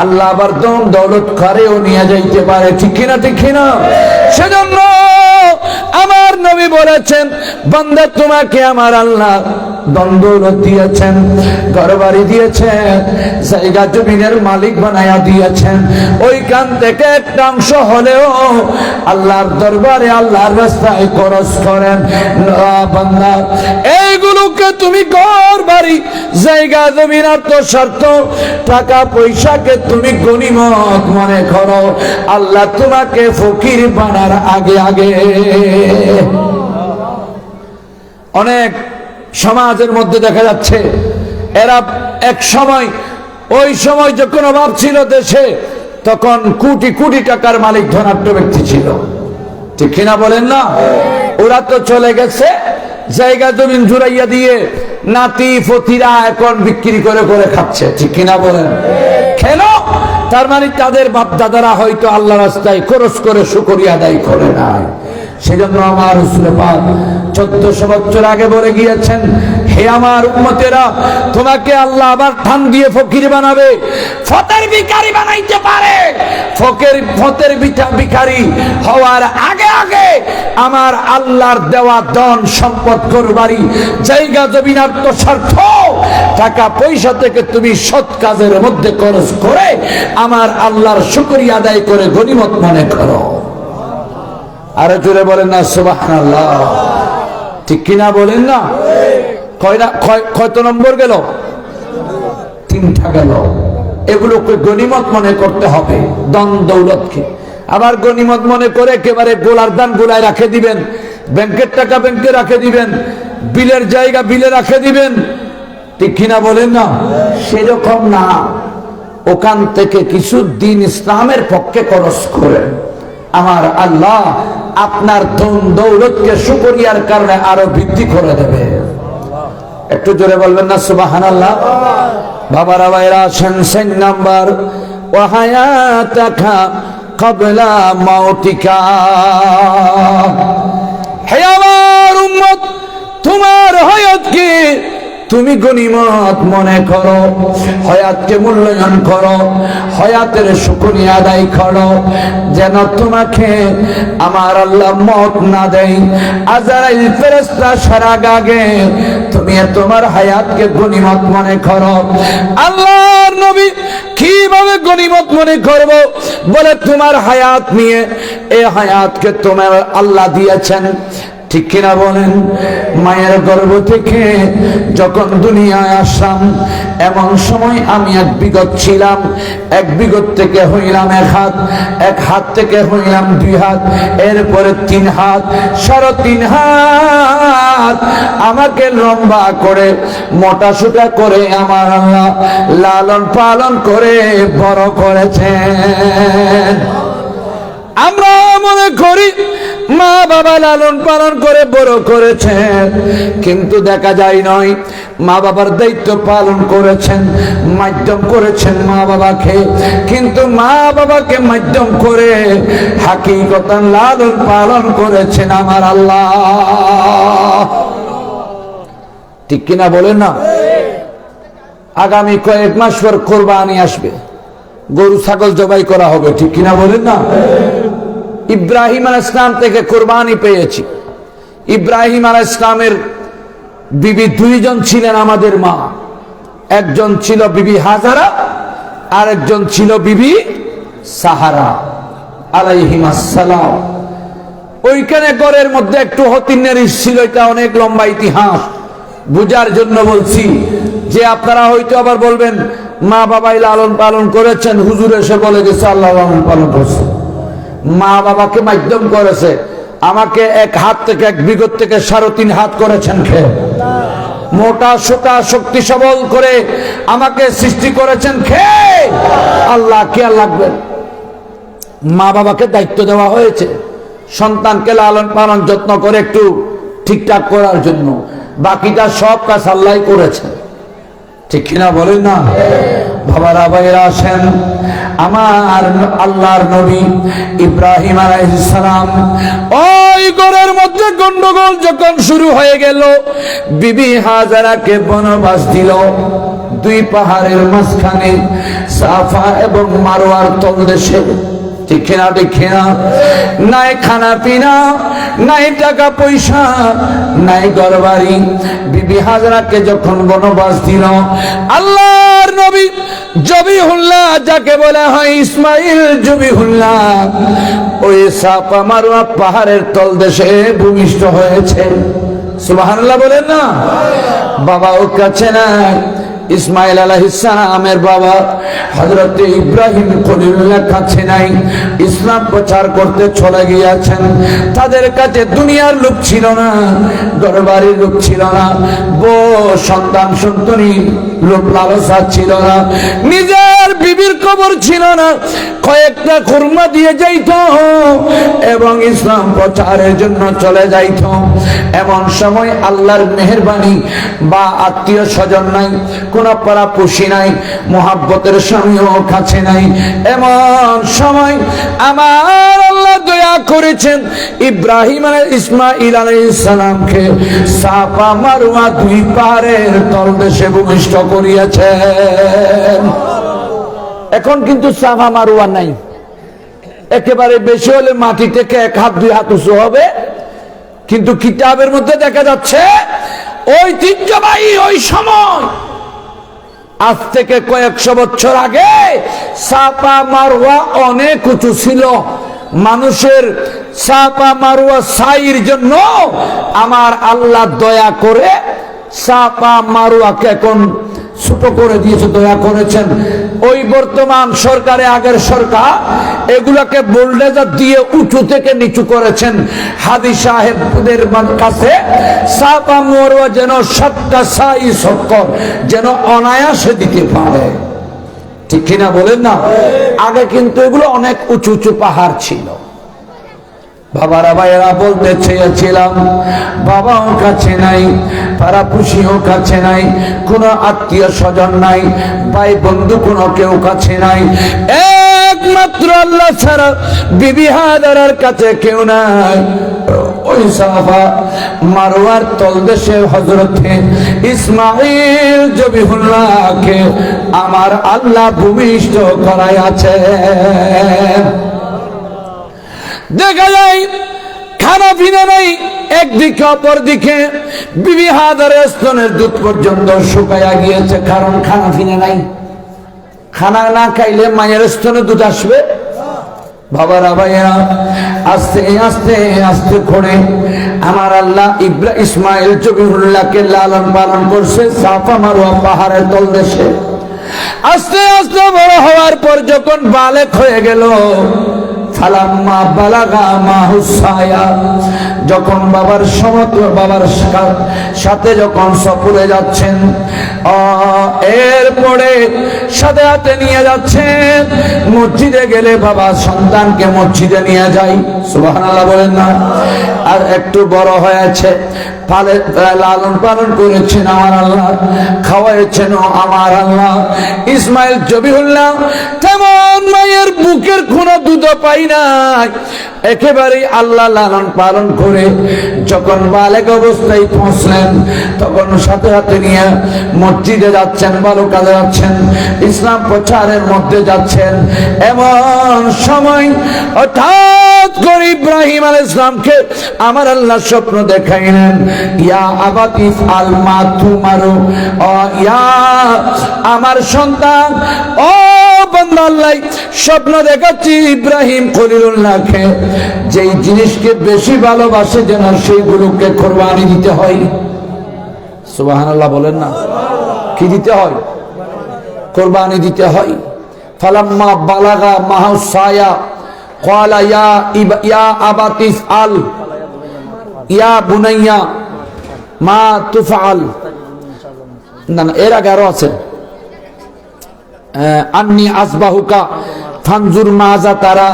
আল্লাহ আবার ধন দৌলত করেও নিয়ে যাইতে পারে। ঠিক কিনা? ঠিক কিনা? সেজন্য আমার নবী বলেছেন, বান্দা তোমাকে আমার আল্লাহ ধন দৌলত দিয়েছেন, ঘরবাড়ি দিয়েছেন, জায়গা জমিনের মালিক বানায়া দিয়েছেন, ওইখান থেকে একটা অংশ হলেও আল্লাহর দরবারে আল্লাহর রাস্তায় খরচ করেন। বান্দা, এইগুলোকে তুমি ঘরবাড়ি, জায়গা জমিন, আত্মস্বার্থ, টাকা পয়সাকে তুমি গনিমত মনে করো, আল্লাহ তোমাকে ফকির বানার আগে আগে। অনেক সমাজের মধ্যে দেখা যাচ্ছে, এরা এক সময়, ওই সময় যখন অভাব ছিল দেশে, তখন কোটি কোটি টাকার মালিক ধনাঢ্য ব্যক্তি ছিল। ঠিক কিনা বলেন না? ওরা তো চলে গেছে, জায়গা জমিন জুড়াইয়া দিয়ে নাতি ফতিরা এখন বিক্রি করে করে খাচ্ছে। ঠিক কিনা বলেন? কেন? তার মানে তাদের বাপ দাদারা হয়তো আল্লাহ রাস্তায় খরচ করে শুকরিয়া আদায় করে নাই। সেজন্য আমার রাসূল পাক 1400 বছর আগে বলে গিয়েছেন, হে আমার উম্মতেরা, তোমাকে আল্লাহ আবার ধান দিয়ে ফকির বানাবে, ফতের ভিখারি বানাইতে পারে। ফতের ভিখারি হওয়ার আগে আগে আমার আল্লাহর দেওয়া ধন সম্পদ, ঘরবাড়ি, জায়গা জমিন, আত্মস্বার্থ, টাকা পয়সা থেকে তুমি সৎ কাজের মধ্যে খরচ করে আমার আল্লাহর শুকরিয়া আদায় করে গনিমত মনে করো। আরে জোরে বলেন না সুবহানাল্লাহ। ঠিক কিনা বলেন না? কয়টা নম্বর গেল? 3টা গেল। এগুলোকে গনিমত মনে করতে হবে, ধন দৌলতকে। আবার গনিমত মনে করে একেবারে গোলার দান গোলায় রাখে দিবেন, ব্যাংকের টাকা ব্যাংকে রাখে দিবেন, বিলের জায়গা বিলে রাখে দিবেন। ঠিক কিনা বলেন না? সেরকম না, ওখান থেকে কিছু দিন ইসলামের পক্ষে খরচ করেন, আমার আল্লাহ আপনার ধন দৌলতকে শুকরিয়ার কারণে আরো বৃদ্ধি করে দেবে। একটু জোরে বলবেন না সুবহানাল্লাহ। বাবারা ভাইরা, আসেন 6 নাম্বার, ওয়া হায়াতাকা ক্বাবলা মাউতিকা। হে আমার উম্মত, তোমার হায়াতকে তুমি গনিমত মনে করো, হায়াতকে মূল্যায়ন করো, হায়াতের শুকরিয়া আদায় করো, যেন তোমাকে আমার আল্লাহ মত না দেয়। আজরাইল ফেরেশতা সারা গাগে তুমি তোমার হায়াতকে গনিমত মনে করো। আল্লাহর নবী কিভাবে গনিমত মনে করব? বলে তোমার হায়াত নিয়ে, এই হায়াতকে তোমার আল্লাহ দিয়েছেন, ঠিক কিনা বলেন? মায়ের গর্ভ থেকে যখন দুনিয়ায় আসলাম, এমন সময় আমি এক বিগত ছিলাম, এক বিগত থেকে হইলাম এক হাত, এক হাত থেকে হইলাম 2 হাত, এরপরে 3 হাত, 3.5 হাত। আমাকে লম্বা করে মোটা সোটা করে আমার আল্লাহ লালন পালন করে বড় করেছেন। আমরা মনে করি মা বাবা লালন পালন করে বড় করেছেন, কিন্তু দেখা যায় নয়। মা বাবার দায়িত্ব পালন করেছেন, মাধ্যম করেছেন মা বাবাকে, কিন্তু মা বাবাকে মাধ্যম করে হাকিকতান লালন পালন করেছেন আমার আল্লাহ। ঠিক কিনা বলেন না? আগামী কয়েক মাস পর কোরবানি আসবে, গরু ছাগল জবাই করা হবে, ঠিক কিনা বলেন না? ইব্রাহিম আলাইহিস সালাম থেকে কোরবানি পেয়েছি। ইব্রাহিম আলাইহিস সালামের বিবি 2 জন ছিলেন আমাদের মা, একজন ছিল বিবি হাজারা, আর একজন ছিল বিবি সাহারা আলাইহিমাস সালাম। ওইখানে ঘরের মধ্যে একটু হতিনের ছিল, এটা অনেক লম্বা ইতিহাস, বুঝার জন্য বলছি। যে আপনারা হয়তো আবার বলবেন মা বাবাই লালন পালন করেছেন, হুজুর এসে বলে গেছে আল্লাহ লালন পালন করছে। মা বাবাকে মাধ্যম করেছে, আমাকে এক হাত থেকে, এক বিগত থেকে 3.5 হাত করেছেন খেয়ে, মোটা সোটা শক্তি সবল করে আমাকে সৃষ্টি করেছেন খেয়ে। আল্লাহ কে আর লাগবে? মা বাবাকে দায়িত্ব দেওয়া হয়েছে সন্তানকে লালন পালন যত্ন করে একটু ঠিকঠাক করার জন্য, বাকিটা সব কাজ আল্লাহ করেছে, ঠিক কিনা বলেন না? বাবারা ভাইরা আসেন, আমার আল্লাহর নবী ইব্রাহিম আলাইহিস সালাম ওই ঘরের মধ্যে গন্ডগোল যখন শুরু হয়ে গেল, বিবি হাজারাকে বনবাস দিল 2 পাহাড়ের মাঝখানে, সাফা এবং মারওয়ার তলদেশে, ঠিক কিনা? ঠিক কিনা? নাই খানা পিনা, নাই টাকা পয়সা, নাই ঘরবাড়ি। বিবি হাজরাকে যখন বনবাস দিল, আল্লাহর নবী জবিহুল্লাহ, যাকে বলা হয় ইসমাইল জবিহুল্লাহ, ওই সাফা মারওয়া পাহাড়ের তলদেশে ভূমিষ্ঠ হয়েছে। সুবহানাল্লাহ বলেন না? বাবা ও কাছে নাই, ইসমাইল আলাইহিস সালামের বাবা হযরত ইব্রাহিম খলিলুল্লাহ কাছে নাই, ইসলাম প্রচার করতে চলে গিয়েছেন। তাদের কাছে দুনিয়ার লোক ছিল না, ঘরবাড়ির লোক ছিল না, বউ সন্তান সন্ততি লোক লালসা ছিল না, নিজের বিবির কবর ছিল না। কয়েকটা খুরমা দিয়ে যাইত এবং ইসলাম প্রচারের জন্য চলে যাইত। এমন সময় আল্লাহর মেহেরবানি, বা আত্মীয় স্বজন নাই, কোন পাড়া পুষি নাই, মোহাব্বতের স্বামীও কাছে নাই, এমন সময় আমার আল্লাহ দয়া করেছেন ইব্রাহিম ইসমাইল আলাইহিস সালামকে সাফা মারওয়া 2 পাহাড়ের তলদেশে ভূমিষ্ঠ করিয়াছেন। এখন কিন্তু সাফা মারওয়া নাই, একেবারে বেশি হলে মাটি থেকে 1 হাত 2 হাত উঁচু হবে, কিন্তু কিতাবের মধ্যে দেখা যাচ্ছে ঐতিহ্যবাহী ওই সময়, আজ থেকে কয়েকশো বছর আগে সাফা মারওয়া অনেক উঁচু ছিল। মানুষের সাফা মারওয়া সাইর জন্য আমার আল্লাহ দয়া করে সাফা মারওয়াকে এখন ছোট করে দিয়েছে, দয়া করেছেন। ওই বর্তমান সরকারে, আগের সরকার এগুলাকে বোল্ডেজার দিয়ে উঁচু থেকে নিচু করেছেন। হাদি সাহেবদের কাছে সাফা মারওয়া যেন 7টা সাই সক্কর যেন অনায়াসে দিতে পারে, ঠিক কিনা বলেন না? আগে কিন্তু এগুলো অনেক উঁচু উঁচু পাহাড় ছিল। বাবারা ভাইয়েরা বলতে চেয়েছিলাম, বাবাও কাছে নাই, পাড়াপুষিও কাছে নাই, কোনো আত্মীয় স্বজন নাই, ভাই বন্ধু কোনো কেউ কাছে নাই, একমাত্র আল্লাহ ছাড়া বিবি হাজারার কাছে কেউ নাই। ওই সাফা মারওয়ার তলদেশে হযরতে ইসমাঈল জবিহুল্লাহকে আমার আল্লাহ ভূমিষ্ঠ করাই আছে। দেখা যায় খানা পিনা নাই, একদিকে অপরদিকে বিবি হাজারের স্তনের দুধ পর্যন্ত শুকাইয়া গিয়েছে, কারণ খানা পিনা নাই। খানা না খাইলে মায়ের স্তনে দুধ আসবে? বাবারা ভাইয়েরা, আস্তে আস্তে আস্তে করে আমার আল্লাহ ইসমাঈল জবিহুল্লাহকে লালন পালন করছে সাফা মারওয়া পাহাড়ের তলদেশে। আস্তে আস্তে বড় হওয়ার পর যখন বালেক হয়ে গেল, ফালাম্মা বালাগা মাহুসায়া, যখন বাবার সমতুল্য বাবার সাথে যখন সফরে যাচ্ছেন, এরপরে সাথে হাতে নিয়ে যাচ্ছেন মসজিদে গেলে বাবা সন্তানকে মসজিদে নিয়ে যায়, সুবহানাল্লাহ বলেন না। আর একটু বড় হয়েছে, লালন পালন করেছেন আমার আল্লাহ, খাওয়াইছেন আমার আল্লাহ। ইসমাঈল জবিহুল্লাহ তেমন মায়ের বুকের কোনো দুধ পাই নাই, একেবারেই আল্লাহ লালন পালন করে যখন বালেক অবস্থায় পৌঁছলেন, তখন সাথে হাতে নিয়ে মসজিদে যাচ্ছেন, ভালো কাজে যাচ্ছেন, ইসলাম প্রচারের মধ্যে যাচ্ছেন। এমন সময় হঠাৎ করে ইব্রাহিম আলাইহিস সালামকে আমার আল্লাহ স্বপ্ন দেখাইলেন, ইয়া আবাতি ইফআল মা তুমারু, ও ইয়া আমার সন্তান, ও বান্দা আল্লাহ স্বপ্ন দেখাচ্ছি ইব্রাহিম খলিলুল্লাহকে যেই জিনিসকে বেশি ভালোবাসে যেন সেইগুলোকে কুরবানি দিতে হয়। সুবহানাল্লাহ বলেন না, কি দিতে হয়? কুরবানি দিতে হয়। ফালাম্মা বালাগা মাহুসায়া ক্বালা ইয়া আবাতি ইফআল ইয়া বুনাইয়া মা তুফআল, না না এর আগে আরো আছে, আন্নি আসবাহুকা ফানজুর মাজা তারা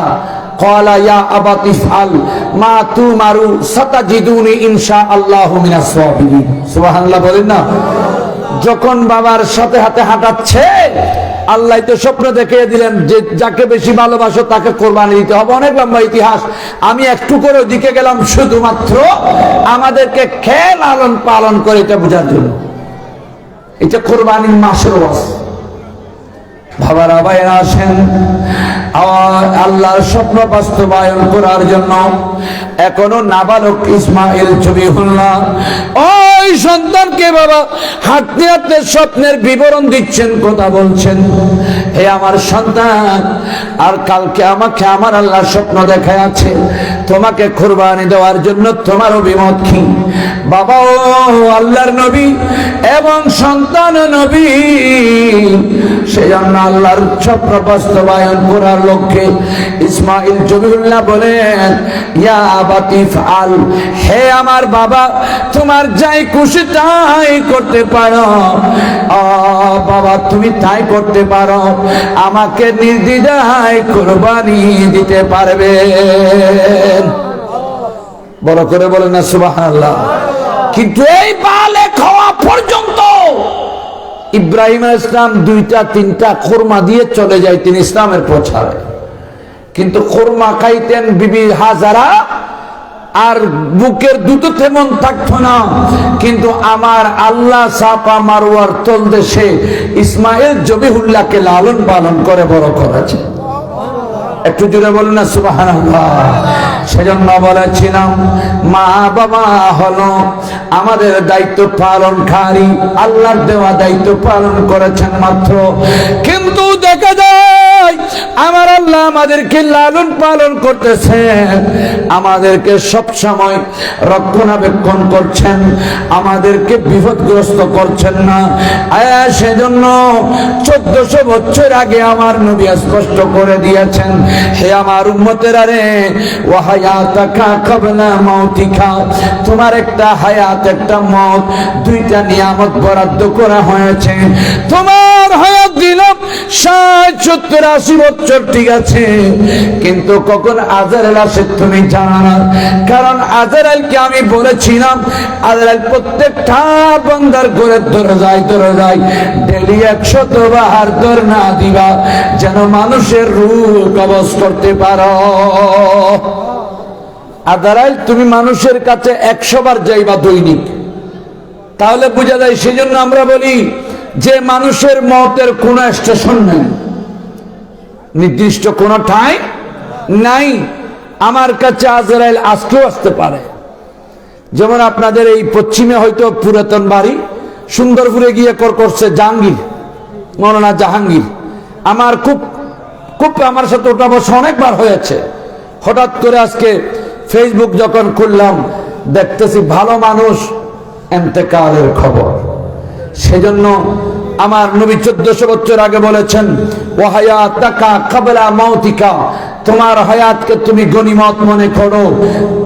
ক্বালা ইয়া আবাতি ইফআল মা তুমারু সাতাজিদুনি ইনশাআল্লাহু মিনাস সাবিরিন। সুবহানাল্লাহ বলেন না। যখন বাবার সাথে হাতে হাঁটাচ্ছে, আল্লাহ তো স্বপ্ন দেখিয়ে দিলেন যে যাকে বেশি ভালোবাসো তাকে কোরবানি দিতে হবে। অনেক লম্বা ইতিহাস, আমি একটু করে দিকে গেলাম শুধুমাত্র আমাদেরকে খেয়ে লালন পালন করে এটা বোঝার জন্য। এটা কোরবানির মাসের ওয়াজ। বাবারা ভাইয়েরা আসেন, আল্লাহর স্বপ্ন বাস্তবায়ন করার জন্য এখনো নাবালক ইসমাঈল জবিহুল্লাহ ওই সন্তানকে বাবা হাঁটতে হাঁটতে স্বপ্নের বিবরণ দিচ্ছেন, কথা বলছেন, হে আমার সন্তান, আর কালকে আমাকে আমার আল্লাহ স্বপ্ন দেখায় আছে তোমাকে কুরবানি দেওয়ার জন্য, তোমার অভিমত কি? বাবা ও আল্লাহর নবী এবং সন্তান নবী, সেজন্য আল্লাহর স্বপ্ন বাস্তবায়ন করার লক্ষ্যে ইসমাঈল জবিহুল্লাহ বলেন, ইয়া আবাতি ইফআল, হে আমার বাবা, তোমার যাই খুশি তাই করতে পারো। বাবা তুমি তাই করতে পারো, আমাকে নির্দ্বিধায় কুরবানি দিতে পারবে। বড় করে বলেন না সুবহানাল্লাহ। কিন্তু এই বালেক হওয়া পর্যন্ত ইব্রাহিম আলাইহিস সালাম 2-3টা খুরমা দিয়ে চলে যায় তিনি ইসলামের প্রচারে, কিন্তু খুরমা খাইতেন বিবি হাজারা, আর বুকের দুধ তেমন থাকতো না। কিন্তু আমার আল্লাহ সাফা মারওয়ার তলদেশে ইসমাঈল জবিহুল্লাহকে লালন পালন করে বড় করেছে। একটু জোরে বলুন না সুবহানাল্লাহ। সেজন্য বলেছিলাম মা বাবা হলো আমাদের দায়িত্ব পালনকারী, আল্লাহর দেওয়া দায়িত্ব পালন করেছেন মাত্র। কিন্তু দেখা যায় আমার আল্লাহ আমাদেরকে লালন পালন করতেছেন, আমাদেরকে সব সময় রক্ষণাবেক্ষণ করছেন, আমাদেরকে বিপদগ্রস্ত করছেন না। সেজন্য 1400 বছর আগে আমার নবী স্পষ্ট করে দিয়েছেন, হে আমার উম্মতেরা রে, ওয়া হায়াতাকা ক্বাবলা মাউতিকা, তোমার একটা হায়াত একটা মওত, দুইটা নিয়ামত বরাদ্দ করা হয়েছে। তোমার হায়াত দিলাম 60-70-80 বছর, ঠিক আছে, কিন্তু কখন আজরাইল আসে তুমি জানো না। কারণ আজরাইলকে আমি বলেছিলাম, আজরাইল প্রত্যেকটা বান্দার ঘরে দরজায় দরজায় ডেলি 100 বার ধরনা দিবা, যেন মানুষের রূহ কবজ করতে পারো। আদারাইল তুমি মানুষের কাছে 100 বার যাইবা দৈনিক, তাহলে বোঝা যায়। সেজন্য আমরা বলি যে মানুষের মতের কোনো স্টেশন নেই, নির্দিষ্ট কোনো ঠাঁই নাই। আমার কাছে আজরাইল আজকেও আসতে পারে। যেমন আপনাদের এই পশ্চিমে হয়তো পুরাতন বাড়ি, সুন্দরপুরে গিয়ে করছে জাহাঙ্গীর, মৌলানা জাহাঙ্গীর। আমার খুব খুব আমার সাথে ওটা বসে অনেকবার হয়েছে। হঠাৎ করে আজকে ফেসবুক যখন খুললাম, দেখতেছি ভালো মানুষ ইন্তেকালের খবর। সেজন্য আমার নবী 1400 বছর আগে বলেছেন, ওয়া হায়াতাকা ক্বাবলা মাউতিকা, তোমার হায়াতকে তুমি গনিমত মনে করো,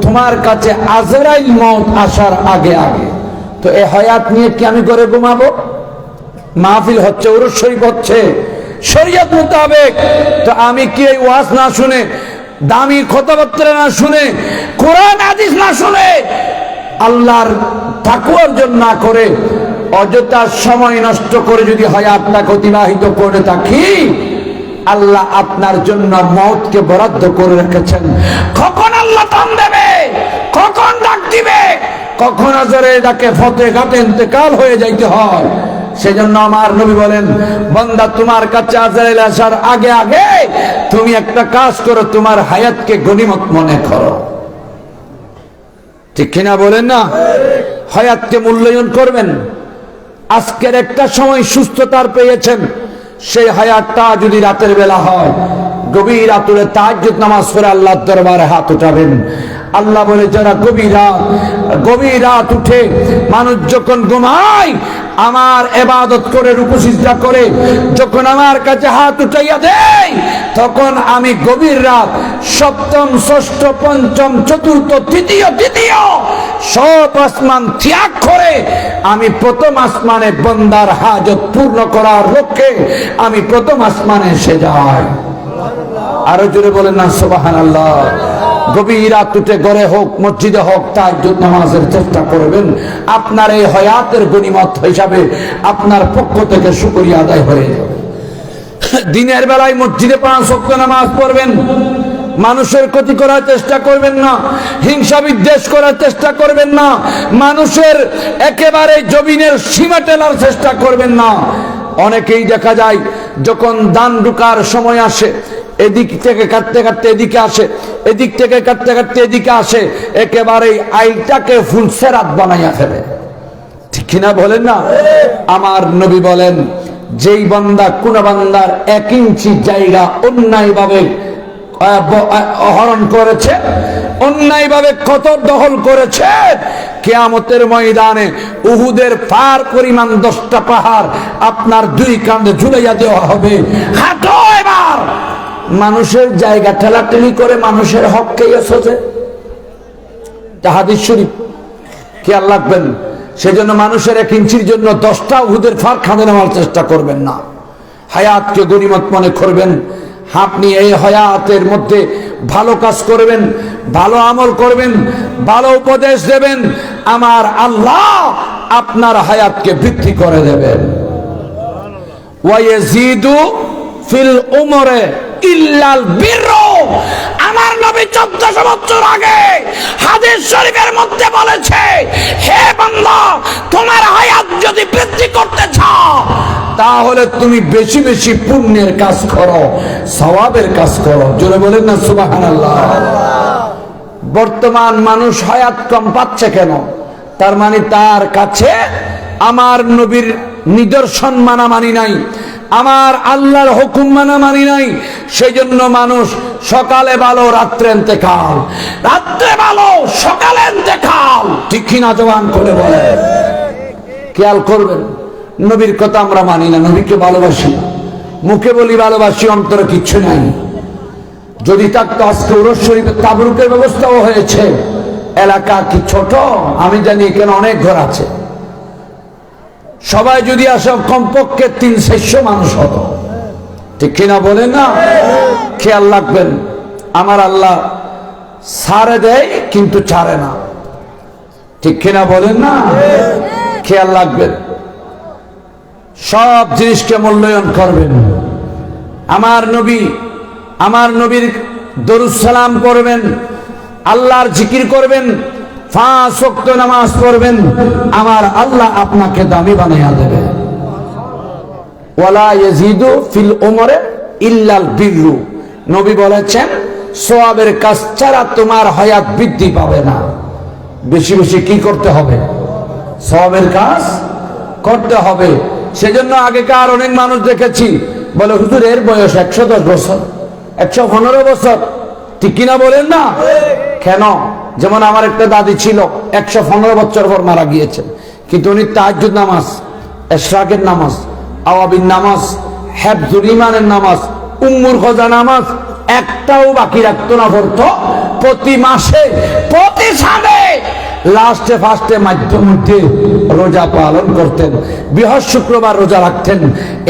তোমার কাছে আজরাইল মওত আসার আগে আগে। তো এই হায়াত নিয়ে কি আমি করে ঘুমাবো? মাহফিল হচ্ছে, উরুস শরীফ হচ্ছে শরীয়ত মোতাবেক, তো আমি কি এই ওয়াজ না শুনে, দামি কথাবার্তা না শুনে, কোরআন হাদিস না শুনে, আল্লাহর তাকওয়া অর্জন না করে অযথা সময় নষ্ট করে যদি হায়াতটাকে অতিবাহিত করে থাকি, আল্লাহ আপনার জন্য মওতকে বরাদ্দ করে রেখেছেন। কখন আল্লাহ টান দেবে, কখন ডাক দিবে, কখন আজরে ডাকে ফতে ঘাটে ইন্তেকাল হয়ে যাইতে হয়। সেজন্য আমার নবী বলেন, বান্দা তোমার কাছে আজরাইল আসার আগে আগে তুমি একটা কাজ করো, তোমার হায়াতকে গনিমত মনে করো। ঠিক কিনা বলেন না? হায়াতকে মূল্যায়ন করবেন। আজকের একটা সময় সুস্থতার পেয়েছেন, সেই হায়াতটা যদি রাতের বেলা হয়, গভীর রাতে তাহাজ্জুদ নামাজ পড়ে আল্লাহর দরবারে হাত উঠাবেন। আল্লাহ বলে, যারা গভীর রাত উঠে মানুষ যখন ঘুমায়, আমার ইবাদত করে রুকু সিজদা করে যখন আমার কাছে হাত উঠাইয়া দেয়, তখন আমি গভীর রাত সপ্তম, ষষ্ঠ, পঞ্চম, চতুর্থ, তৃতীয় সব আসমান ত্যাগ করে আমি প্রথম আসমানে বান্দার হাজত পূর্ণ করার লক্ষ্যে আমি প্রথম আসমানে এসে যাই। আরো জোরে বলেন না সুবহানাল্লাহ। গভীর রাত উঠে ঘরে হোক, মসজিদে হোক, তাহাজ্জুদ নামাজের চেষ্টা করবেন। আপনার এই হায়াতের গনিমত হিসাবে আপনার পক্ষ থেকে শুকরিয়া আদায় হয়ে যাবে। দিনের বেলায় মসজিদে 5 ওয়াক্ত নামাজ পড়বেন, মানুষের ক্ষতি করার চেষ্টা করবেন না, হিংসা বিদ্বেষ করার চেষ্টা করবেন না, মানুষের একেবারে জমিনের সীমা টেলার চেষ্টা করবেন না। অনেকেই দেখা যায় যখন দান ঢুকার সময় আসে, এদিক থেকে কাটতে কাটতে এদিকে আসে, এদিক থেকে কাটতে কাটতে এদিকে আসে, একেবারেই আইলটাকে ফুলসেরাত বানাইয়া ফেলে। ঠিক কিনা বলেন না? আমার নবী বলেন, যেই বান্দা কোন বান্দার 1 ইঞ্চি জায়গা অন্যায়ভাবে হরণ করেছে, অন্যায়ভাবে কত দখল করেছে, কিয়ামতের ময়দানে উহুদের পার পরিমাণ 10টা পাহাড় আপনার 2 কাঁধে ঝুলাইয়া দেওয়া হবে। হাঁটো এবার। মানুষের জায়গা ঠেলাঠেলি করে মানুষের হককে সোজে, হাদিস শরীফ, খেয়াল রাখবেন। সেজন্য মানুষের 1 ইঞ্চির জন্য 10টা উহুদের ফার খাঁদে নেওয়ার চেষ্টা করবেন না। হায়াতকে গনিমত মনে করবেন। আপনি এই হায়াতের মধ্যে ভালো কাজ করবেন, ভালো আমল করবেন, ভালো উপদেশ দেবেন, আমার আল্লাহ আপনার হায়াতকে বৃদ্ধি করে দেবেন। ওয়ায়াজিদু ফিল উমরে ইল্লাল বিররু। আমার নবী 1400 বছর আগে হাদিস শরীফের মধ্যে বলেছে, হে বান্দা, তোমার হায়াত যদি বৃদ্ধি করতে চাও, তাহলে তুমি বেশি বেশি পুণ্যের কাজ করো, সওয়াবের কাজ করো। জোরে বলেন না সুবহানাল্লাহ। বর্তমান মানুষ হায়াত কম পাচ্ছে কেন? তার মানে তার কাছে আমার নবীর নিদর্শন মানামানি নাই, আমার আল্লাহর হুকুম মানামানি নাই। সেই জন্য মানুষ সকালে ভালো, রাত্রে ইন্তেকাল, রাত্রে ভালো, সকালে ইন্তেকাল। ঠিক কিনা জবান করে বলে? খেয়াল করবেন, নবীর কথা আমরা মানি না, নবীকে ভালোবাসি, মুখে বলি ভালোবাসি, অন্তরে কিচ্ছু নাই। যদি থাকতো আজকে উরুস শরীফে তাবরুকের ব্যবস্থাও হয়েছে। এলাকা কি ছোট? আমি জানি এখানে অনেক ঘর আছে। সবাই যদি আসে কমপক্ষে 300-400 মানুষ হতো। ঠিক কিনা বলেন না? খেয়াল রাখবেন, আমার আল্লাহ ছাড়ে দেয় কিন্তু ছাড়ে না। ঠিক কিনা বলেন না? খেয়াল রাখবেন, সব জিনিসকে মূল্যায়ন করবেন। আমার নবীর দরুদ সালাম করবেন, আল্লাহর জিকির করবেন, 5 ওয়াক্ত নামাজ পড়বেন, আমার আল্লাহ আপনাকে দামি বানাইয়া দেবে। ওয়ালা ইয়াজিদু ফিল উমরে ইল্লাল বিররু, নবী বলেছেন সওয়াবের কাজ ছাড়া তোমার হায়াত বৃদ্ধি পাবে না। বেশি বেশি কি করতে হবে? সওয়াবের কাজ করতে হবে। সেজন্য আগেকার অনেক মানুষ দেখেছি বলে হুজুর এর বয়স 110 বছর, 115 বছর, ঠিক কিনা বলেন না? কেন? যেমন আমার একটা দাদি ছিল 115 বছর পর মারা গিয়েছেন, কিন্তু উনি তাহাজ্জুদ নামাজ, ইশরাকের নামাজ, আওয়াবিন নামাজ, হিফজুল ঈমানের নামাজ, উম্মুল কজা নামাজ একটাও বাকি রাখতো না। পড়তো প্রতি মাসে, প্রতি সালে লাস্টে ফার্স্টে মধ্যে রোজা পালন করতেন, বৃহস্পতি শুক্রবার রোজা রাখতেন।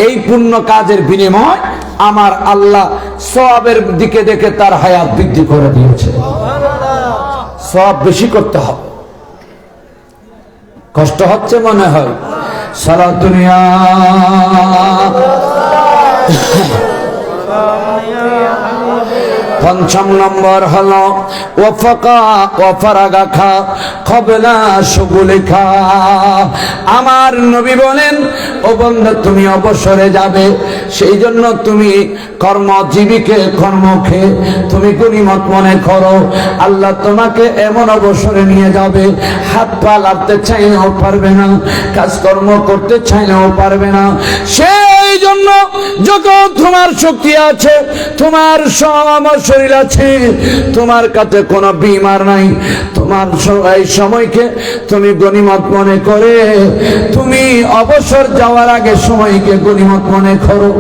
এই পুণ্য কাজের বিনিময় আমার আল্লাহ সওয়াবের দিকে দেখে তার হায়াত বৃদ্ধি করে দিয়েছে। সওয়াব বেশি করতে হবে। কষ্ট হচ্ছে মনে হয়? সারা দুনিয়া পঞ্চম নম্বর হলো ওয়াফাকা ওয়াফারাগা খা কবলা শুগুলে খা। আমার নবী বলেন, ও বন্ধু তুমি অবসরে যাবে, সেই জন্য তুমি কর্মজীবীকে কর্মকে তুমি গনিমত মনে করো। আল্লাহ তোমাকে এমন অবসরে নিয়ে যাবে, হাত পা লাগতে চাইলেও পারবে না, কাজকর্ম করতে চাইলেও পারবে না। সেই জন্য যত তোমার শক্তি আছে, তোমার শরীর আছে, তোমার কাছে কোনো বিমার নাই, তোমার এই সময়কে তুমি গনিমত মনে করে তুমি অবসর যাওয়ার আগে সময়কে গনিমত মনে করো।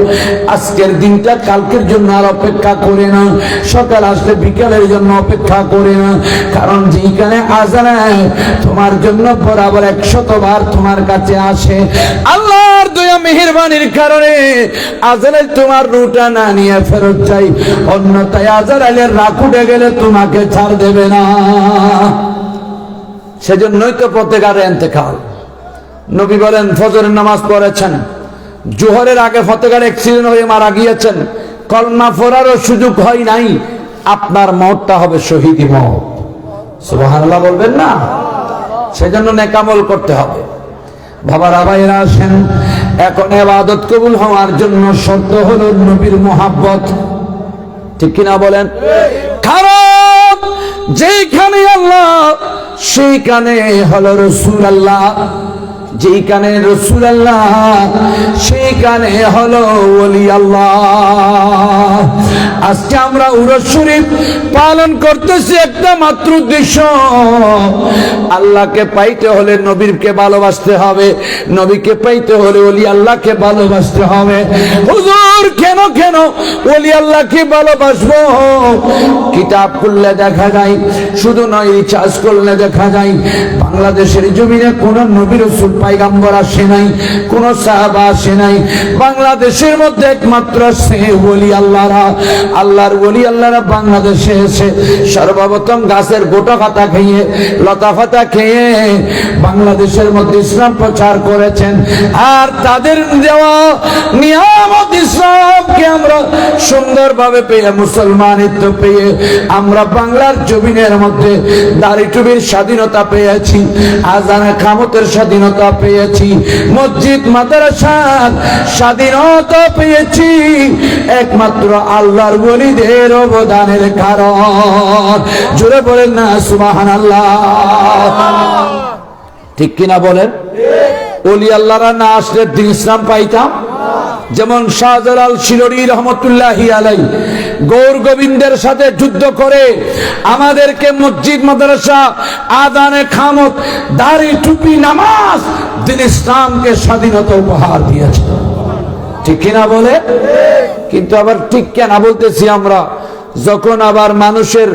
আজকের দিনটা কালকের জন্য আর অপেক্ষা করে না, সকাল আসলে বিকালের জন্য অপেক্ষা করে না, কারণ যেখানে আজান তোমার জন্য বরাবর 100 বার তোমার কাছে আসে। আল্লাহর দয়া মেহেরবানির কারণে আজানে তোমার রুটা না নিয়ে ফেরত চাই, অন্যথায় আজরাইলের রাত উঠে গেলে তোমাকে ছাড় দেবে না। সেজন্যই তো প্রত্যেকের ইন্তেকাল। নবী বলেন ফজরের নামাজ পড়েছেন, জোহরের আগে ফতেগার অ্যাক্সিডেন্ট হয়ে মারা গিয়েছেন, কলমা পড়ারও সুযোগ হয় নাই, আপনার মওতটা হবে শহীদি মওত। সুবহানাল্লাহ বলবেন না? সেজন্য নেকামল করতে হবে। বাবারা ভাইরা আসেন, এখন ইবাদত কবুল হওয়ার জন্য শর্ত হলো নবীর মুহাব্বত, ঠিক কিনা বলেন? কারণ যেখানে আল্লাহ সেইখানে হলো রাসূল আল্লাহ, যেখানে রাসূল আল্লাহ সেইখানে হলো ওলি আল্লাহ। আজকে আমরা উরস শরীফ পালন করতেছি একটা মাত্র উদ্দেশ্য, আল্লাহকে পাইতে হলে নবীকে ভালোবাসতে হবে, নবীকে পাইতে হলে ওলি আল্লাহকে ভালোবাসতে হবে। হুজুর কেন কেন ওলি আল্লাহকে ভালোবাসবো? কিতাব খুললে দেখা যায়, শুধু নয় রিচার্জ করলে দেখা যায়, বাংলাদেশের জমিনে কোন নবী রাসূল পয়গম্বর আসে নাই, কোন সাহাবা আসে নাই। বাংলাদেশের মধ্যে একমাত্র সে ওলি আল্লাহরা, আল্লাহর ওলি আল্লাহরা বাংলাদেশে এসে সর্বপ্রথম গাছের গোটা পাতা খেয়ে, লতা পাতা খেয়ে বাংলাদেশের মধ্যে ইসলাম প্রচার করেছেন। আর তাদের দেওয়া নিয়ামত ইসলামকে আমরা সুন্দরভাবে পেয়ে, মুসলমানিত্ব পেয়ে আমরা বাংলার জমিনের মধ্যে দাড়ি টুপির স্বাধীনতা পেয়েছি, আজানে কামতের স্বাধীনতা পেয়েছি, মসজিদ মাদ্রাসার স্বাধীনতা পেয়েছি, একমাত্র আল্লাহর ওলিদের অবদানের কারণ। জোরে বলেন না সুবহানাল্লাহ? ঠিক কিনা বলেন? ওলি আল্লাহরা না আসলে দিন ইসলাম পাইতাম? যেমন শাহজালাল শিরোরী রহমতুল্লাহি আলাইহি গৌর গোবিন্দের সাথে যুদ্ধ করে আমাদেরকে মসজিদ মাদ্রাসা, আযানে খামত, দাড়ি টুপি, নামাজ, দিন ইসলামকে স্বাধীনতা উপহার দিয়েছে, ঠিক কিনা বলে? কিন্তু আবার ঠিক কেনা বলতেছি আমরা, যখন আবার মানুষের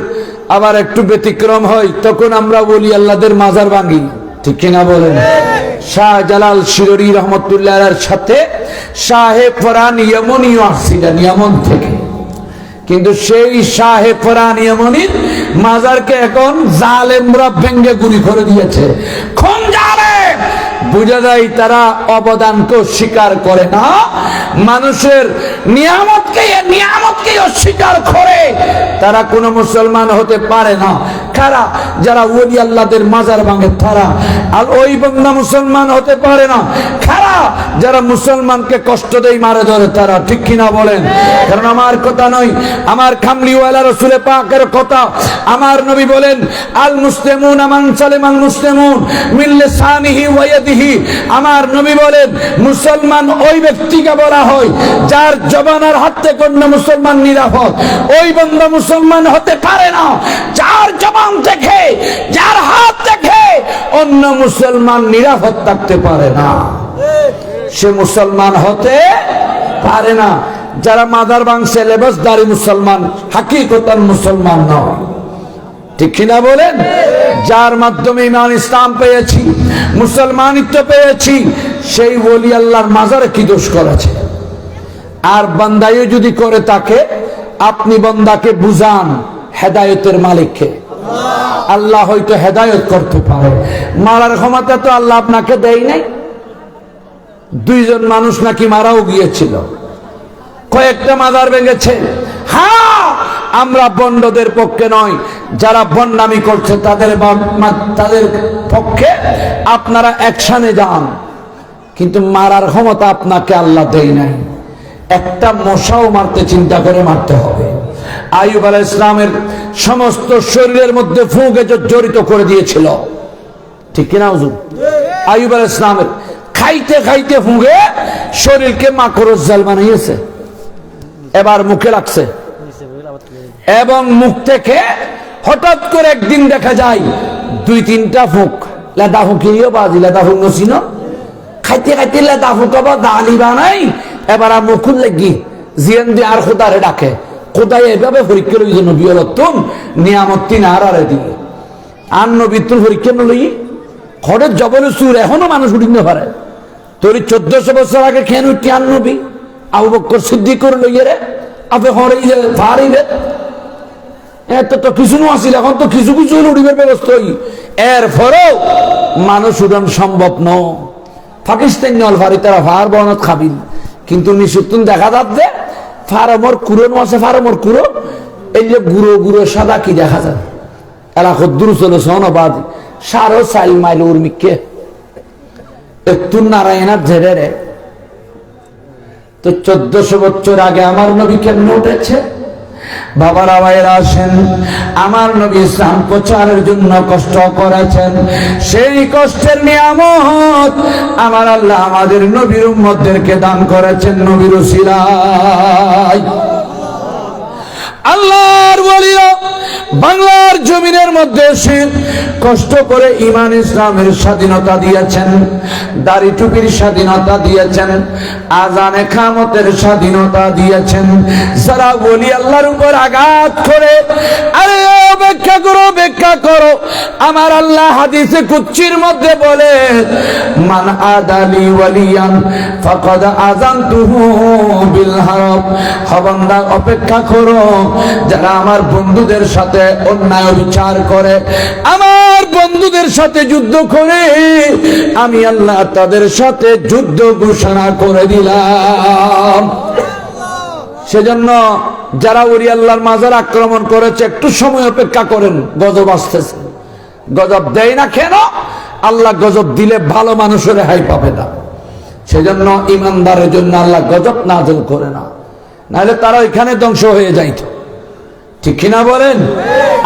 আবার একটু ব্যতিক্রম হয় তখন আমরা ওলি আল্লাহদের মাজার ভাঙি, ঠিক কিনা বলেন? শাহজালাল শিরোরী রহমতুল্লাহর সাথে শাহে ফরান ইয়েমনিও আসছিলেন ইয়েমন থেকে, কিন্তু সেই শাহে ফরান ইয়েমনির মাজারকে এখন জালেমরা ভেঙ্গে গুলি করে দিয়েছে। কোন জালেম? বুঝা যায় তারা অবদানকে স্বীকার করে না, মানুষের নিয়ামতকে অস্বীকার করে তারা কোনো মুসলমান হতে পারে না। কারা? যারা ওলি আল্লাহদের মাজার ভাঙে তারা। আর ওই বান্দা মুসলমান হতে পারে না। কারা? যারা মুসলমানকে কষ্ট দেয়, মারে ধরে তারা। ঠিক কিনা বলেন? কারণ আমার কথা নয়, আমার কামলিওয়ালা রাসূল পাকের কথা। আমার নবী বলেন, আল মুসলিমুন মান সালিমাল মুসলিমুন মিন লিসানিহি ওয়া ইয়াদিহি। আমার নবী বলেন, মুসলমান ওই ব্যক্তিকে বলা হয় যার জবান আর হাত থেকে অন্য মুসলমান নিরাপদ। ওই বান্দা মুসলমান হতে পারে না যার জবান থেকে, যার হাত থেকে অন্য মুসলমান নিরাপদ থাকতে পারে না। সে মুসলমান হতে পারে না। যারা মাদার ভাঙছে লেবাসদারি মুসলমান, হাকিকতান মুসলমান নয়। ঠিক কিনা বলেন? যার মাধ্যমে ইমান ইসলাম পেয়েছি, মুসলমানিত্ব পেয়েছি, সেই ওলি আল্লাহর মাজারে কি দোষ করেছে? আর বান্দাইও যদি করে তাকে, আপনি বান্দাকে বুঝান হেদায়েতের মালিককে। আল্লাহ হয়তো হেদায়েত করতে পারে, মারার ক্ষমতা তো আল্লাহ আপনাকে দেয় নাই। দুইজন মানুষ নাকি মারাও গিয়েছিল, কয়েকটা মাজার ভেঙেছে। হ্যাঁ, আমরা বন্ডদের পক্ষে নয়, যারা বন্ডামি করছে তাদের পক্ষে আপনারা অ্যাকশনে যান, কিন্তু মারার ক্ষমতা আপনাকে আল্লাহ দেয় নাই। একটা মশাও মারতে চিন্তা করে মারতে হবে। আইয়ুব আলাইহিস সালামের সমস্ত শরীরের মধ্যে ফুঁকে জড়িত করে দিয়েছিল। ঠিক কিনা হুজুর? আইয়ুব আলাইহিস সালামের খাইতে খাইতে ফুঁকে শরীরকে মাকড়ের জাল বানিয়েছে। এবার মুখে লাগছে, এবং মুখ থেকে হঠাৎ করে একদিন দেখা যায় 2-3টা ফুঁক। লেদা ফুঁকিও বাজি, লেদা ফুঁক নছিল। খাইতে খাইতে লেদা ফুঁকাবা দালি বানাই। এবার আর মুখুল লাগি জিয়ান দিয়ে আর খোদারে ডাকে। খোদাই এভাবে পরীক্ষা লই নবী তুম নিয়ামত আর আরে দিয়ে আর নবী তুল পরীক্ষা নলই। ঘরের জবরে সুর এখনো মানুষ উঠিতে পারে। তোর 1400 বছর আগে খেন উঠি আর নবী আবু বকর সিদ্দিক করে লইয়ে রে আপনি হরে ফারি রে। এত তো কিছু আসিল, এখন তো কিছু কিছু উড়িবার ব্যবস্থা হই। এরপরেও মানুষ উড়ান সম্ভব ন। পাকিস্তান নল ফারি তারা ফার বনত খাবিল, কিন্তু নিশুতুন দেখা যাচ্ছে ফার্মর কুরো আছে। ফার্মর কুরো এই যে গুঁড়ো গুঁড়ো সাদা কি দেখা যায় এলাকা দূর চলে সনবাদ 4.5 মাইল উর্মিকে একটু নারায়ণার ঝেড়ে রে। তো 1400 বছর আগে আমার নবী কেমন উঠেছে? বাবারা ভাইয়েরা আসেন, আমার নবী ইসলাম প্রচারের জন্য কষ্ট করেছেন। সেই কষ্টের নিয়ামত আমার আল্লাহ আমাদের নবীর উম্মতদেরকে দান করেছেন নবীর উসিলায়। আল্লাহর ওলিরা বাংলার জমিনের মধ্যে এসে কষ্ট করে ঈমান ইসলামের স্বাধীনতা দিয়েছেন, দাড়ি টুপির স্বাধীনতা দিয়েছেন, আজানে কামতের স্বাধীনতা দিয়েছেন। যারা ওলি আল্লাহর উপর আঘাত করে, আরে অপেক্ষা করো, অপেক্ষা করো, আমার আল্লাহ হাদিসে কুদসির মধ্যে বলে, মান আদালি ওয়ালিয়ান ফাকাদ আযানতুহু বিল হারব। হবান্দা অপেক্ষা করো, যারা আমার বন্ধুদের সাথে অন্যায় বিচার করে, আমার বন্ধুদের সাথে যুদ্ধ করে, আমি আল্লাহ তাদের সাথে যুদ্ধ ঘোষণা করে দিলাম। সেজন্য যারা ওলি আল্লাহর মাজার আক্রমণ করেছে, একটু সময় অপেক্ষা করেন, গজব আসতেছে। গজব দেয় না কেন? আল্লাহ গজব দিলে ভালো মানুষের রেহাই পাবে না। সেজন্য ইমানদারের জন্য আল্লাহ গজব নাযিল করে না, নাহলে তারা এখানে ধ্বংস হয়ে যাইত। ঠিক কিনা বলেন?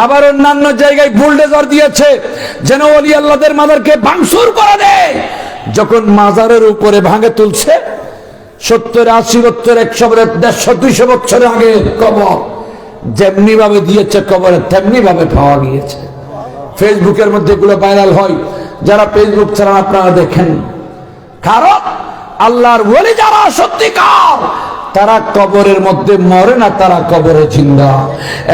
আবার অন্যান্য জায়গায় বুলডোজার দিয়েছে যেন ওলি আল্লাহদের মাজারকে ভাঙচুর করে দেয়। যখন মাজারের উপরে ভাঙে তুলছে 70, 80, 100, 150, 200 বছর আগে কবর যেমনি ভাবে দিয়েছে কবরে তেমনি ভাবে পাওয়া গিয়েছে। ফেসবুকের মধ্যে এগুলো ভাইরাল হয়, যারা ফেসবুক চালান আপনারা দেখেন। কারণ আল্লাহর ওলি যারা সত্যিকার, তারা কবরের মধ্যে মরে না, তারা কবরে জিন্দা।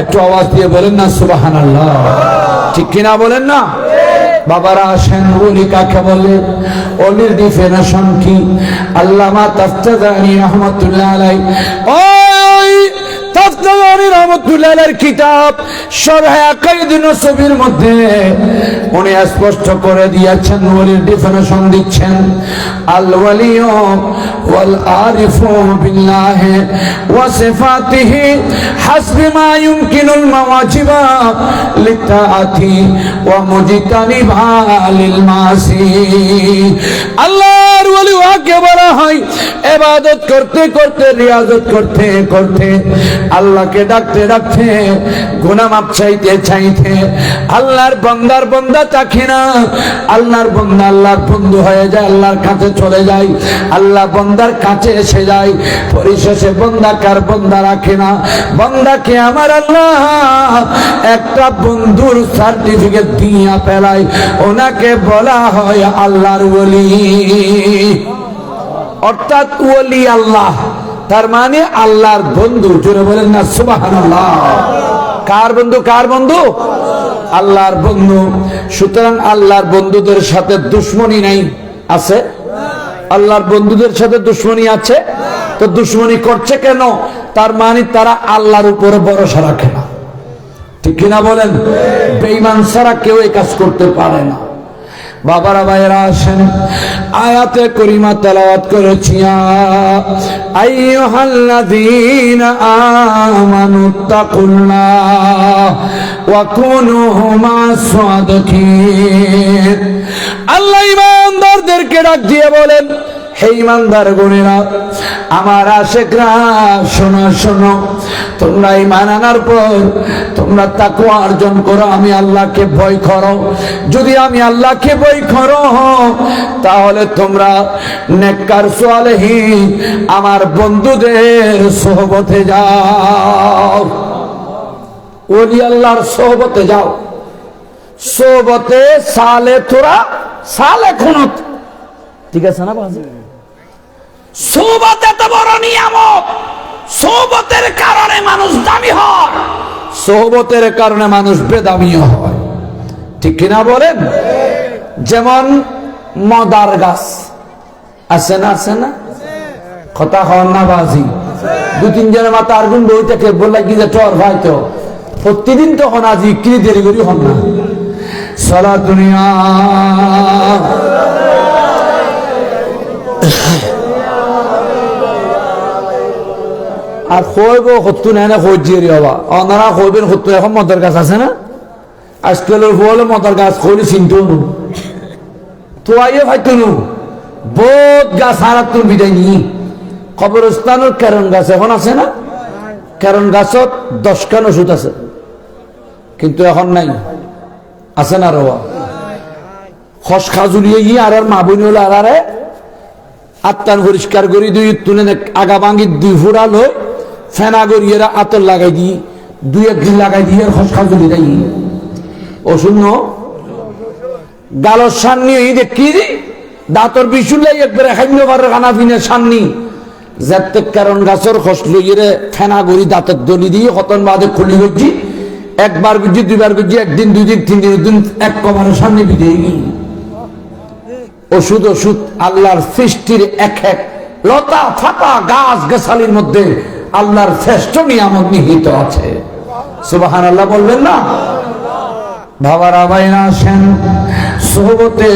একটু আওয়াজ দিয়ে বলেন না সুবহানাল্লাহ। ঠিক কিনা বলেন না? বাবারা আসেন, ওলি কাকে বলে? ওলির ডিফিনিশন কি? আল্লামা তাফতাজানি রাহমাতুল্লাহ আলাইহি ওই দাদানী রহমতুল্লাহের কিতাব শরহে আকাইদুন নসবির মধ্যে উনি স্পষ্ট করে দিয়েছেন, ওলির ডেফিনেশন দিচ্ছেন, আল ওয়ালিয়ু ওয়াল আরিফু বিল্লাহি ওয়া সিফাতিহি হাসবি মা ইউমকিনুল মাওয়াজিবা লিতাআতি ওয়া মুজতানিবা লিল মাসি। আল্লাহর ওলি ওয়াকে বলা হয় ইবাদত করতে করতে, রিয়াজত করতে করতে, আল্লাহকে ডাকতে ডাকতে, গুনাহ মাফ চাইতে চাইতে, আল্লাহর বান্দার বান্দা থাকে না, আল্লাহর বান্দা আল্লাহর বন্ধু হয়ে যায়, আল্লাহর কাছে চলে যায়, আল্লাহ বান্দার কাছে এসে যায়, পরিশেষে বান্দা কার বান্দা রাখে না, বান্দাকে আমার আল্লাহ একটা বন্ধুর সার্টিফিকেট দিয়া ফেলায়, ওনাকে বলা হয় আল্লাহর ওলি। অর্থাৎ ওলি আল্লাহ, তার মানে আল্লাহর বন্ধু। জোরে বলেন না সুবহানাল্লাহ। কার বন্ধু? কার বন্ধু? আল্লাহর বন্ধু। সুতরাং আল্লাহর বন্ধুদের সাথে দুশ্মনী নাই, আছে? আল্লাহর বন্ধুদের সাথে দুশ্মনী আছে। তো দুশ্মনী করছে কেন? তার মানে তারা আল্লাহর উপরে ভরসা রাখে না, ঠিক কিনা বলেন? বেঈমান ছাড়া কেউ এই কাজ করতে পারে না। বাবারা ভাইয়েরা আসেন, আয়াতে করিমা তেলাওয়াত করেছি, আইয়ুহাল্লাযীনা আমানুত্তাকুল্লাহ ওয়া কুনু মা'আস সাদিকিন। আল্লাহ ঈমানদারদেরকে ডাক দিয়ে বলেন, হে ঈমানদার গণেরা, আমার আশিকরা, শোনো শোনো, তোমরা ঈমান আনার পর তোমরা তাকওয়া অর্জন করো, আমি আল্লাহকে ভয় করো। যদি আমি আল্লাহকে ভয় করো, তাহলে তোমরা নেককার সালেহীন আমার বন্ধুদের সোহবতে যাও, ওলি আল্লাহর সোহবতে যাও। সোহবতে সালে তোরা সালে খুনত, ঠিক আছে না বাজে? সোহবত এত বড় নিয়ামত, সোহবতের কারণে মানুষ দামি হয়, সোহবতের কারণে মানুষ বেদামিও হয়, ঠিক কিনা বলেন? যেমন মদার গাছ আছে না, আছে না? কথা হন না বাজি? দু তিন জনের মাথা আর্গুন বই থেকে বললে কি যে টর ভাই, তো প্রতিদিন তো হন, আজ কি দেরি করি হন না। সারা দুনিয়া আর কইব হত্যু নেয় না, খোঁজিয়ে হবা ওনারা কইবেন হত্যু। এখন মদের গাছ আছে না, আজকালের বলে মদের গাছ কইলে চিনতো নু, তো আইয়ে ভাইতো নু, বহুত গাছ হারাত তোর বিদায় নি। কবরস্থানের কারণ গাছ এখন আছে না, কারণ গাছত 10খান ওষুধ আছে, কিন্তু এখন নাই, আছে না? রবা খস খাজুলিয়ে গিয়ে আর মা বইন হলো আর আত্মান পরিষ্কার করি, দুই তুলে আগা ভাঙি, দুই ফুড়া লই ফেনা করিয়ে আতর লাগাই দিই, দুই একদিন লাগাই দিয়ে খস খাজুলি দেয় ও শূন্য গালর সামনি দেখি দাঁতর বিশুলাই একবারে খাইবার খানা পিনে সামনি যাতে কারণ গাছর খস লইয়ে ফেনা করি দাঁতের দলি দিয়ে কতন বাদে খুলি করছি, একবার গুজি, দুইবার গুজি, একদিন, দুই দিন, তিন দিন, এক কমারের সামনে বিদেয় গিয়ে ওষুধ ওষুধ। আল্লাহর সৃষ্টির এক এক লতা ফাতা গাছ গাছালির মধ্যে আল্লাহর শ্রেষ্ঠ নিয়ামত নিহিত আছে। সুবহানাল্লাহ বলবেন না? বাবারা ভাইরা আসেন, সোহবতে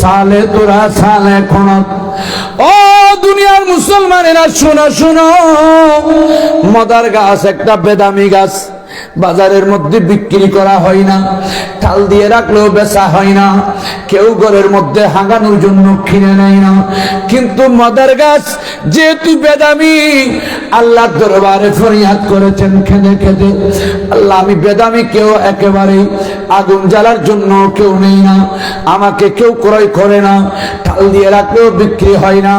সালে তোরা সালে খনত। ও দুনিয়ার মুসলমানেরা শোনো শোনো, মদার গাছ একটা বেদামি গাছ, বাজারের মধ্যে বিক্রি করা হয় না, টাল দিয়ে রাখলেও বেচা হয় না, কেউ ঘরের মধ্যে হাঙ্গানোর জন্য কিনে নেয় না। কিন্তু মদার গাছ যেহেতু বেদামি, আল্লাহ দরবারে ফরিয়াদ করেছেন খেদে খেদে, আল্লাহ আমি বেদামি কেউ একেবারে আগুন জ্বালার জন্য কেউ নেই না, আমাকে কেউ ক্রয় করে না, টাল দিয়ে রাখলেও বিক্রি হয় না,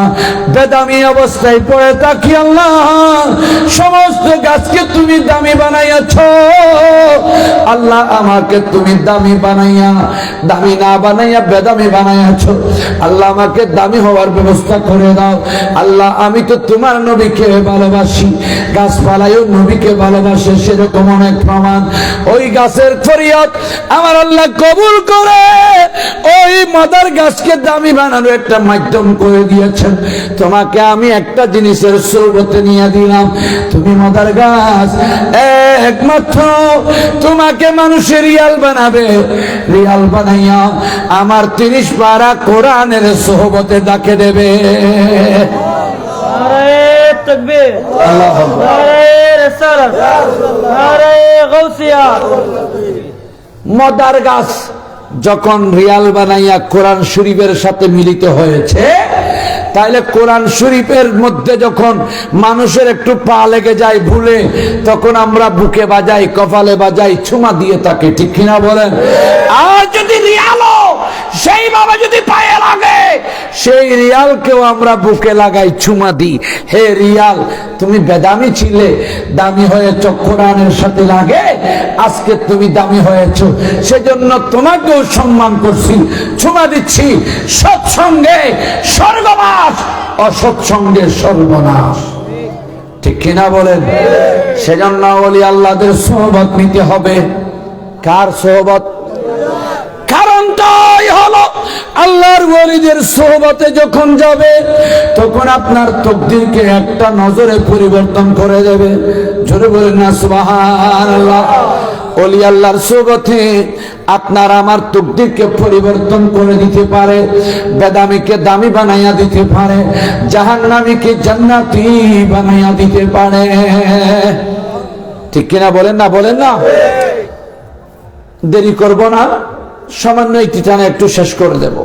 বেদামি অবস্থায় পড়ে থাকি। আল্লাহ সমস্ত গাছকে তুমি দামি বানাইয়াছ, আল্লাহ আমাকে তুমি দামি বানাইয়া, দামি না বানাইয়া বেদামি বানাইয়াছ, আল্লাহ আমাকে দামি হওয়ার ব্যবস্থা করে দাও। আল্লাহ আমি তো তোমার নবীকে ভালোবাসি। ভালোবাসি, গাছপালায়ও নবীকে ভালোবাসে, সেরকম অনেক প্রমাণ। ওই গাছের ফরিয়াদ আমার আল্লাহ কবুল করে ওই মাদার গাছকে দামি বানানোর একটা মাধ্যম করে দিয়েছেন। তোমাকে আমি একটা জিনিসের সৌবতে নিয়ে দিলাম, তুমি মাদার গাছ, একমাত্র তোমাকে মানুষের রিয়াল বানাবে, রিয়াল বানাইয়া আমার 30 পারা কোরআনের সোহবতে ডাকে দেবে। মদার গাছ যখন রিয়াল বানাইয়া কোরআন শরীফের সাথে মিলিত হয়েছে, তাইলে কোরআন শরীফের মধ্যে যখন মানুষের একটু পা লেগে যায় ভুলে, তখন আমরা বুকে বাজাই, কপালে বাজাই, চুমা দিয়ে তাকে, ঠিক কিনা বলেন? আর যদি রিয়ালও সেইভাবে যদি পায়ে লাগে, সেই রিয়ালকেও আমরা বুকে লাগাই, চুমা দিই। হে রিয়াল, তুমি বেদামি ছিলে, দামি হয়েছ, কোরআনের সাথে লাগে, আজকে তুমি দামি হয়েছ, সেজন্য তোমাকেও সম্মান করছি, চুমা দিচ্ছি। সৎসঙ্গে স্বর্গবাস, অসৎসঙ্গে সর্বনাশ, ঠিক কিনা বলেন? সেজন্য ওলি আল্লাহদের সোহবত নিতে হবে। কার সোহবত? কারণটাই হলো আল্লাহর ওলিদের সোহবতে যখন যাবে, তখন আপনার তকদিরকে একটা নজরে পরিবর্তন করে দেবে। জোরে বলেন না সুবহানাল্লাহ। ওলি আল্লাহর সোহবতে আপনার আমার তকদিরকে পরিবর্তন করে দিতে পারে, বেদামিকে দামি বানাইয়া দিতে পারে, জাহান্নামীকে জান্নাতি বানাইয়া দিতে পারে, ঠিক কিনা বলেন না? বলেন না? দেরি করব না, সামান্য একটি টানে একটু শেষ করে দেব।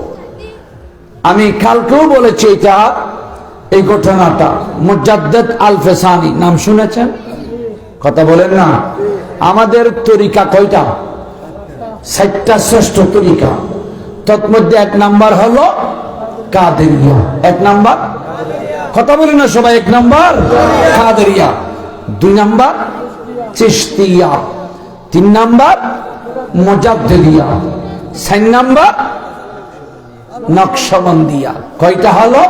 আমি কালকেও বলেছি এটা, এই ঘটনাটা মুজাদ্দেদ আল ফেসানি, নাম শুনেছেন? কথা বলেন না। আমাদের তরিকা কয়টা? 60টা শ্রেষ্ঠ তরিকা। তৎমধ্যে 1 নাম্বার হলো কাদেরিয়া। 1 নাম্বার, কথা বলেন না সবাই, 1 number Qadiriya, 2 number Chishtiya, 3 number Mujaddidiya, 4 number Naqshbandiya. কয়টা হলো?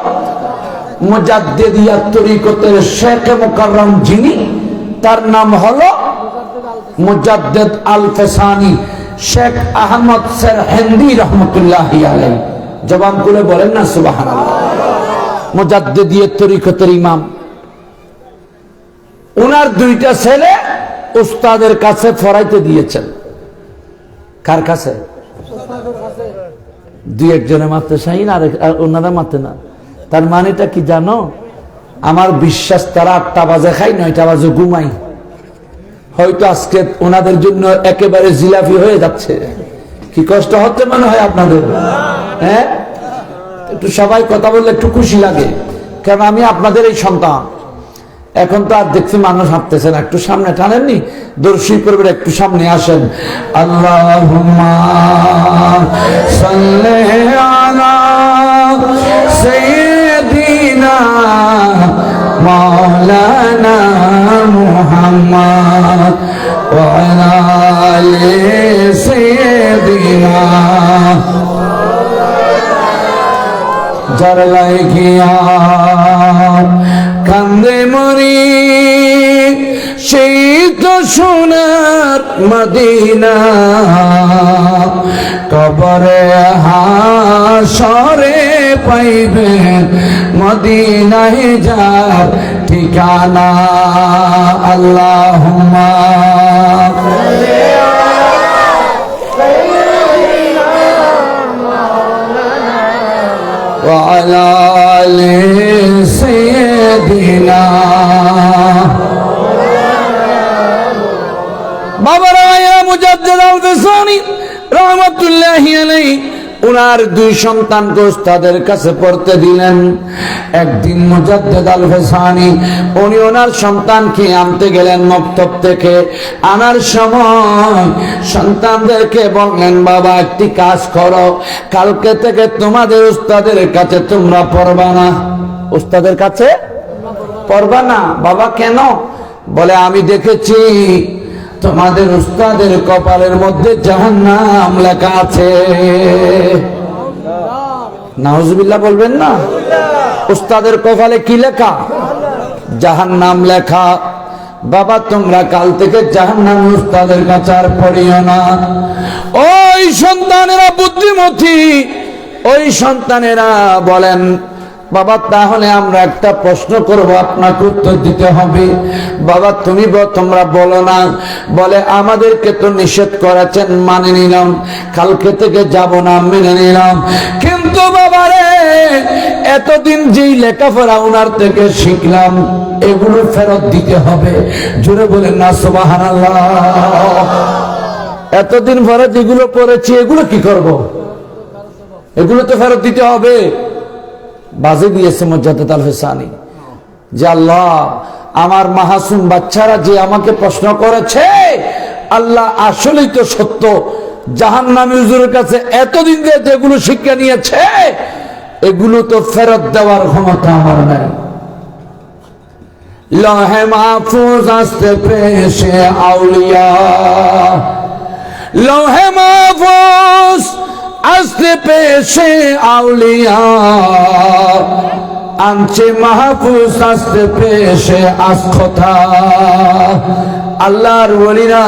মুজাদ্দিদিয়া তরিকতের শেখ মুকাররম যিনি, তার নাম হলো মুজাদ্দেদ আল ফেসানি, শেখ আহমদ সেরহিন্দি রহমতুল্লাহি আলাইহি। জবান খুলে বলেন না সুবহানাল্লাহ। মুজাদ্দিদিয়া তরিকতের ইমাম। উনার 2টা ছেলে উস্তাদের কাছে পড়াইতে দিয়েছেন। কার কাছে? 2-1 জনে মারতে চাই না, আর ওনারা মারতে না। তার মানেটা কি জানো? আমার বিশ্বাস তারা 8টা বাজে খাই, 9টা বাজে ঘুমাই। হয়তো আজকে ওনাদের জন্য একেবারে জিলাপি হয়ে যাচ্ছে। কি কষ্ট হচ্ছে মনে হয় আপনাদের? হ্যাঁ, একটু সবাই কথা বললে একটু খুশি লাগে, কারণ আমি আপনাদের এই সন্তান। এখন তো আর দেখছি মানুষ হাঁটতেছে না, একটু সামনে টানেননি? দর্শী করবেন, একটু সামনে আসেন। আল্লাহুম্মা সাল্লি আলা সাইয়্যিদিনা মাওলানা মুহাম্মদ ওয়া আলা আলি সাইয়্যিদিনা যার লাগিয়া কান্দে মরি, সেই তো সোনার মদিনা, কবরে হাসরে পাইবে মদিনায় যার ঠিকানা। আল্লাহুম্মা ওয়া আলা আলি সাইয়্যিদিনা। বাবারা, মুজাদ্দেদ আল ফেসানি রাহমাতুল্লাহি আলাইহি উনার 2 সন্তানকে উস্তাদের কাছে পড়তে দিলেন। একদিন মুজাদ্দেদ আল ফেসানি উনি ওনার সন্তানকে আনতে গেলেন মক্তব থেকে। আনার সময় সন্তানদেরকে বললেন, বাবা একটি কাজ করো, কালকে থেকে তোমাদের উস্তাদের কাছে তোমরা পড়বা না। উস্তাদের কাছে পড়বা না? বাবা কেন? বলে আমি দেখেছি তোমাদের উস্তাদের কপালের মধ্যে জাহান্নাম লেখা আছে। নাউজুবিল্লাহ বলবেন না? উস্তাদের কপালে কি লেখা? জাহান্নাম লেখা। বাবা তোমরা কাল থেকে জাহান্নাম উস্তাদের কাছে আর পড়িও না। ওই সন্তানেরা বুদ্ধিমতী, ওই সন্তানেরা বলেন বাবা তাহলে আমরা একটা প্রশ্ন করব, আপনাকে উত্তর দিতে হবে। বাবা তোমরা বলো না। বলে আমাদেরকে তো নিষেধ করেছেন, মানে নিলাম, কালকে থেকে যাব না, মেনে নিলাম। কিন্তু বাবা রে, এতদিন যেই লেখাপড়া ওনার থেকে শিখলাম এগুলো ফেরত দিতে হবে। জোরে বলেন না সুবহানাল্লাহ। এতদিন পরে যেগুলো পড়েছি এগুলো কি করব? এগুলো তো ফেরত দিতে হবে। বাজে দিয়েছে মজ্জাদাত আল ফিসানি যে আল্লাহ আমার মাহাসুম বাচ্চারা যে আমাকে প্রশ্ন করেছে, আল্লাহ আসলেই তো সত্য, জাহান্নামী হুজুরের কাছে এতদিন যে যেগুলো শিক্ষা নিয়েছে এগুলো তো ফেরত দেওয়ার ক্ষমতা আমার নাই। লহে মাহফুজ আসতে পেশে আউলিয়া, লহে মাহফুজ আসতে পেশে আউলিয়া, আনছে মাহফুজ আসতে পেশে আসকথা। আল্লাহর ওলিরা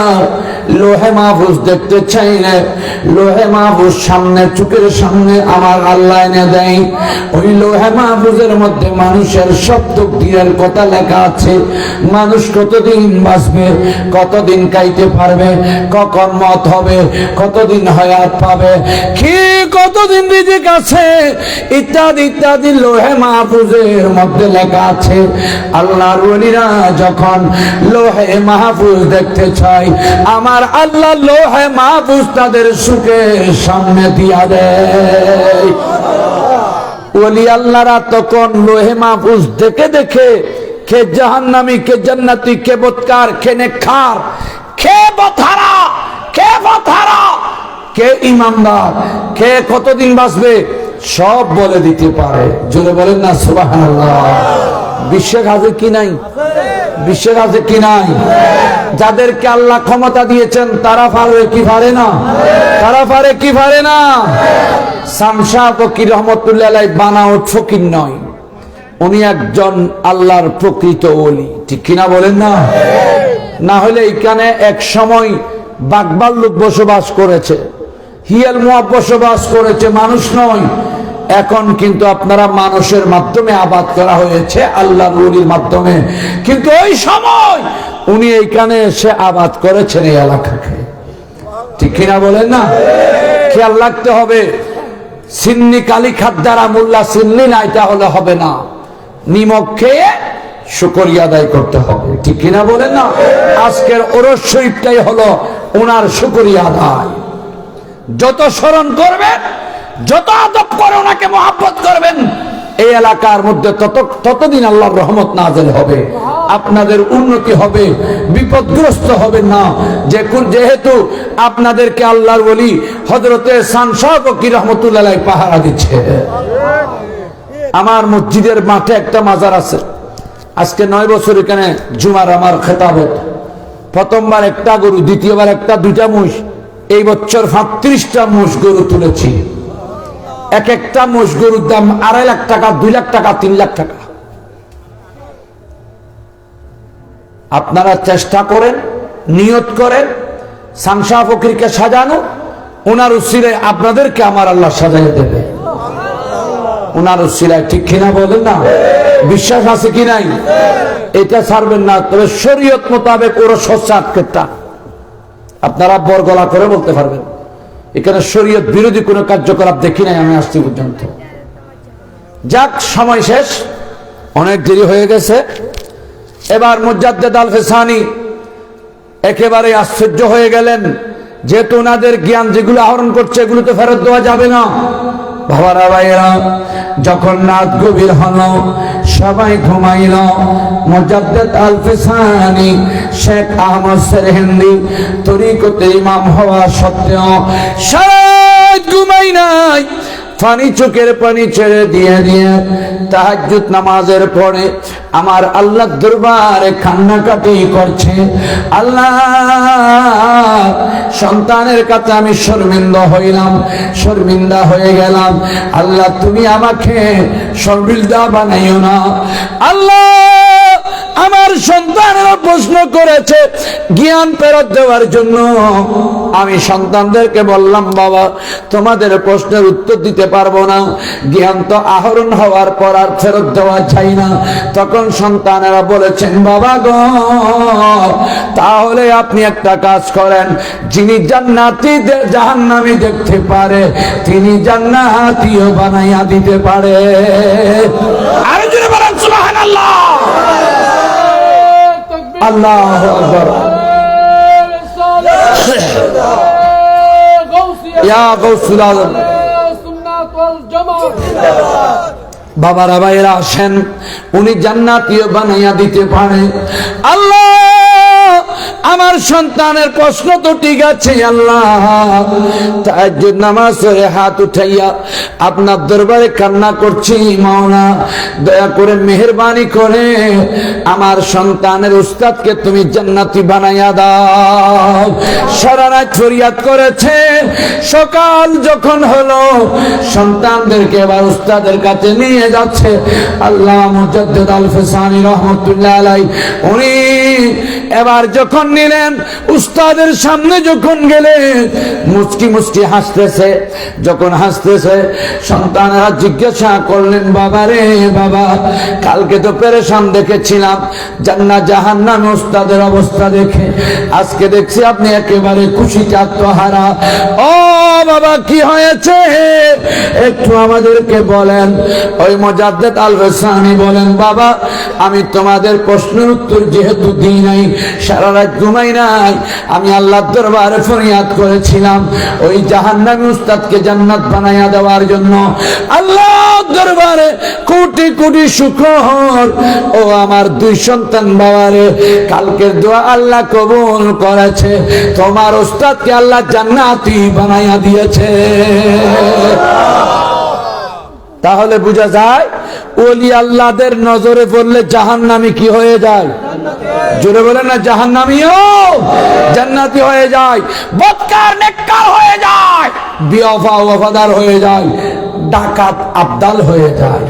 লোহে মাহফুজ দেখতে চাই না, লোহে মাহফুজ সামনে, চোখের সামনে আমার আল্লাহ এনে দেয়। ওই লোহে মাহফুজের মধ্যে মানুষের সব তকদীরের কথা লেখা আছে। মানুষ কতদিন বাঁচবে, কতদিন খাইতে পারবে, কখন মত হবে, কতদিন হায়াত পাবে, কি কতদিন রিজিক আছে, ইত্যাদি ইত্যাদি লোহে মাহফুজের মধ্যে লেখা আছে। আল্লাহর ওলিরা যখন লোহে মাহফুজ দেখতে চাই, আমার আল্লাহ লোহে মাহফুজ তাদের সুখের সামনে দিয়া দেয়। ওলি আল্লাহরা তখন লোহে মাহফুজ দেখে দেখে কে জাহান্নামী, কে জান্নাতি, কে বদকার, কে নেককার, কে বথারা, কে বথারা, কে ইমানদার, কে কতদিন বাঁচবে সব বলে দিতে পারে। জোরে বলেন না সুবহানাল্লাহ। বিশ্বের কাছে কি নাই? বিশ্বের কাছে কি নাই? যাদেরকে আল্লাহ ক্ষমতা দিয়েছেন তারা পারে কি পারে না? তারা পারে কি পারে না? শামসা ফকির রহমতুল্লাহ আলাইহি বানাওয়াট ফকির নয়, উনি একজন আল্লাহর প্রকৃত ওলি। ঠিক কিনা বলেন না? না হলে এখানে এক সময় বাঘভাল্লুক বসবাস করেছে, হিয়াল মুয়াব বসবাস করেছে, মানুষ নয়। এখন কিন্তু আপনারা মানুষের মাধ্যমে আবাদ করা হয়েছে, আল্লাহর ওলির মাধ্যমে। কিন্তু ওই সময় উনি এইখানে এসে আবাদ করেছেন এই এলাকাকে। ঠিক কিনা বলেন না? খেয়াল রাখতে হবে। সিন্নি কালি খাদ্দারা মোল্লা সিন্নি না, এটা হলে হবে না। নিমক খেয়ে শুকরিয়া আদায় করতে হবে। ঠিক কিনা বলেন না? আজকের ওরস শরীফটাই হলো ওনার শুকরিয়া আদায়। যত স্মরণ করবেন, যত আদব করে ওনাকে মহব্বত করবেন, এই এলাকার মধ্যে ততদিন আল্লাহর রহমত নাযিল হবে, আপনাদের উন্নতি হবে, বিপদগ্রস্ত হবেন না। যেহেতু আপনাদেরকে আল্লাহর ওলি হযরতে শামসা ফকির রহমতুল্লাহ আলাইহি পাহারা দিচ্ছে। আমার মসজিদের মাঠে একটা মাজার আছে। আজকে 9 বছর এখানে জুমার আমার খেতাবত। প্রথমবার একটা গরু, দ্বিতীয়বার একটা, 2টা মোষ। এই বছর 35টা মোষ গরু তুলেছি। এক একটা মোষ গরুর দাম 2.5 লাখ টাকা, 2 লাখ টাকা, 3 লাখ টাকা। আপনারা চেষ্টা করেন, নিয়ত করেন শামসা ফকিরকে সাজানো, ওনার উসিলায় আপনাদেরকে আমার আল্লাহ সাজাইয়ে দেবে, ওনার উসিলায়। ঠিক কিনা বলেন না? বিশ্বাস আছে কি নাই? এটা ছাড়বেন না। তবে শরীয়ত মোতাবেক ওর সচ্চাটকেটা আপনারা বরগলা করে বলতে পারবেন। এখানে শরীয়ত বিরোধী কোন কার্যকলাপ দেখি নাই আমি আসছি পর্যন্ত। যাক, সময় শেষ, অনেক দেরি হয়ে গেছে। এবার মুজাদ্দেদ আল ফিসানি একেবারে আশ্চর্য হয়ে গেলেন, যেহেতু ওনাদের জ্ঞান যেগুলো আহরণ করছে এগুলো তো ফেরত দেওয়া যাবে না। বাবারা ভাইয়েরা, যখন রাত গভীর হলো, সবাই ঘুমাইল, মুজাদ্দেদ আল ফিসানি শেখ আহমদ সেরহিন্দি তরিকতে ইমাম হওয়া সত্ত্বেও সারা ঘুমাই নাই। পানি, চোখের পানি ছেড়ে দিয়ে দিয়ে তাহাজ্জুদ নামাজের পরে আমার আল্লাহ দরবারে কান্নাকাটি করছে। আল্লাহ, সন্তানের কাছে আমি শর্মিন্দা হইলাম, শর্মিন্দা হয়ে গেলাম। আল্লাহ, তুমি আমাকে শর্মিন্দা বানাইও না। আল্লাহ, আমার সন্তানেরা প্রশ্ন করেছে জ্ঞান ফেরত দেওয়ার জন্য। আমি সন্তানদেরকে বললাম, বাবা তোমাদের প্রশ্নের উত্তর দিতে পারবো না, জ্ঞান তো আহরণ হওয়ার পর আর ফেরত দেওয়া যায় না। তখন সন্তানেরা বলেছেন, বাবা গো তাহলে আপনি একটা কাজ করেন, যিনি জান্নাতি জাহান্নামী দেখতে পারে তিনি জান্নাতীও বানাইয়া দিতে পারে। আরো জোরে বলেন সুবহানাল্লাহ। আল্লাহু আকবার। ইয়া গাউসুল আজম। বাবারা ভাইরা আসেন, উনি জান্নাতীও বানাইয়া দিতে পারে। আল্লাহ আমার সন্তানের প্রশ্ন তো ঠিক আছে আল্লাহ, তাহাজ্জুদ নামাজ পড়ে হাত উঠাইয়া আপনার দরবারে কান্না করছি, মাওলা দয়া করে মেহেরবানি করে আমার সন্তানের উস্তাদকে তুমি জান্নাতি বানাইয়া দাও। সারা রাত ফরিয়াদ করেছে, সকাল যখন হলো সন্তানদেরকে এবার উস্তাদের কাছে নিয়ে যাচ্ছে। আল্লাহ মুজাদ্দিদ আল ফিসানি রহমাতুল্লাহ আলাইহি উনি এবার যখন নিলেন, উস্তাদের সামনে যখন গেলেন মুচকি মুচকি হাসতেছে। যখন হাসতেছে সন্তানেরা জিজ্ঞাসা করলেন, বাবা রে বাবা কালকে তো পেরেশান দেখেছিলাম জান্নাত জাহান্নাম উস্তাদের অবস্থা দেখে, আজকে দেখছি আপনি একেবারে খুশিতে আত্মহারা। ও বাবা কি হয়েছে একটু আমাদেরকে বলেন। ওই মুজাদ্দিদ আল ফিসানি বলেন, বাবা আমি তোমাদের প্রশ্নের উত্তর যেহেতু দিই নাই, সারা রাত ঘুমাই নাই, আমি আল্লাহর দরবারে ফরিয়াদ করেছিলাম ওই জাহান্নামী উস্তাদকে জান্নাত বানাইয়া দেওয়ার জন্য। আল্লাহর দরবারে কোটি কোটি শুকর, ও আমার দুই সন্তান বাবারে কালকের দোয়া আল্লাহ কবুল করেছে, তোমার উস্তাদকে আল্লাহ জান্নাতি বানাইয়া দিয়েছে। তাহলে বোঝা যায় ওলি আল্লাহদের নজরে পড়লে জাহান্নামী কি হয়ে যায়? জোরে বলেন না, জাহান্নামীও জান্নাতি হয়ে যায়, বদকার নেককার হয়ে যায়, বিওফা ওয়াফাদার হয়ে যায়, ডাকাত আবদাল হয়ে যায়।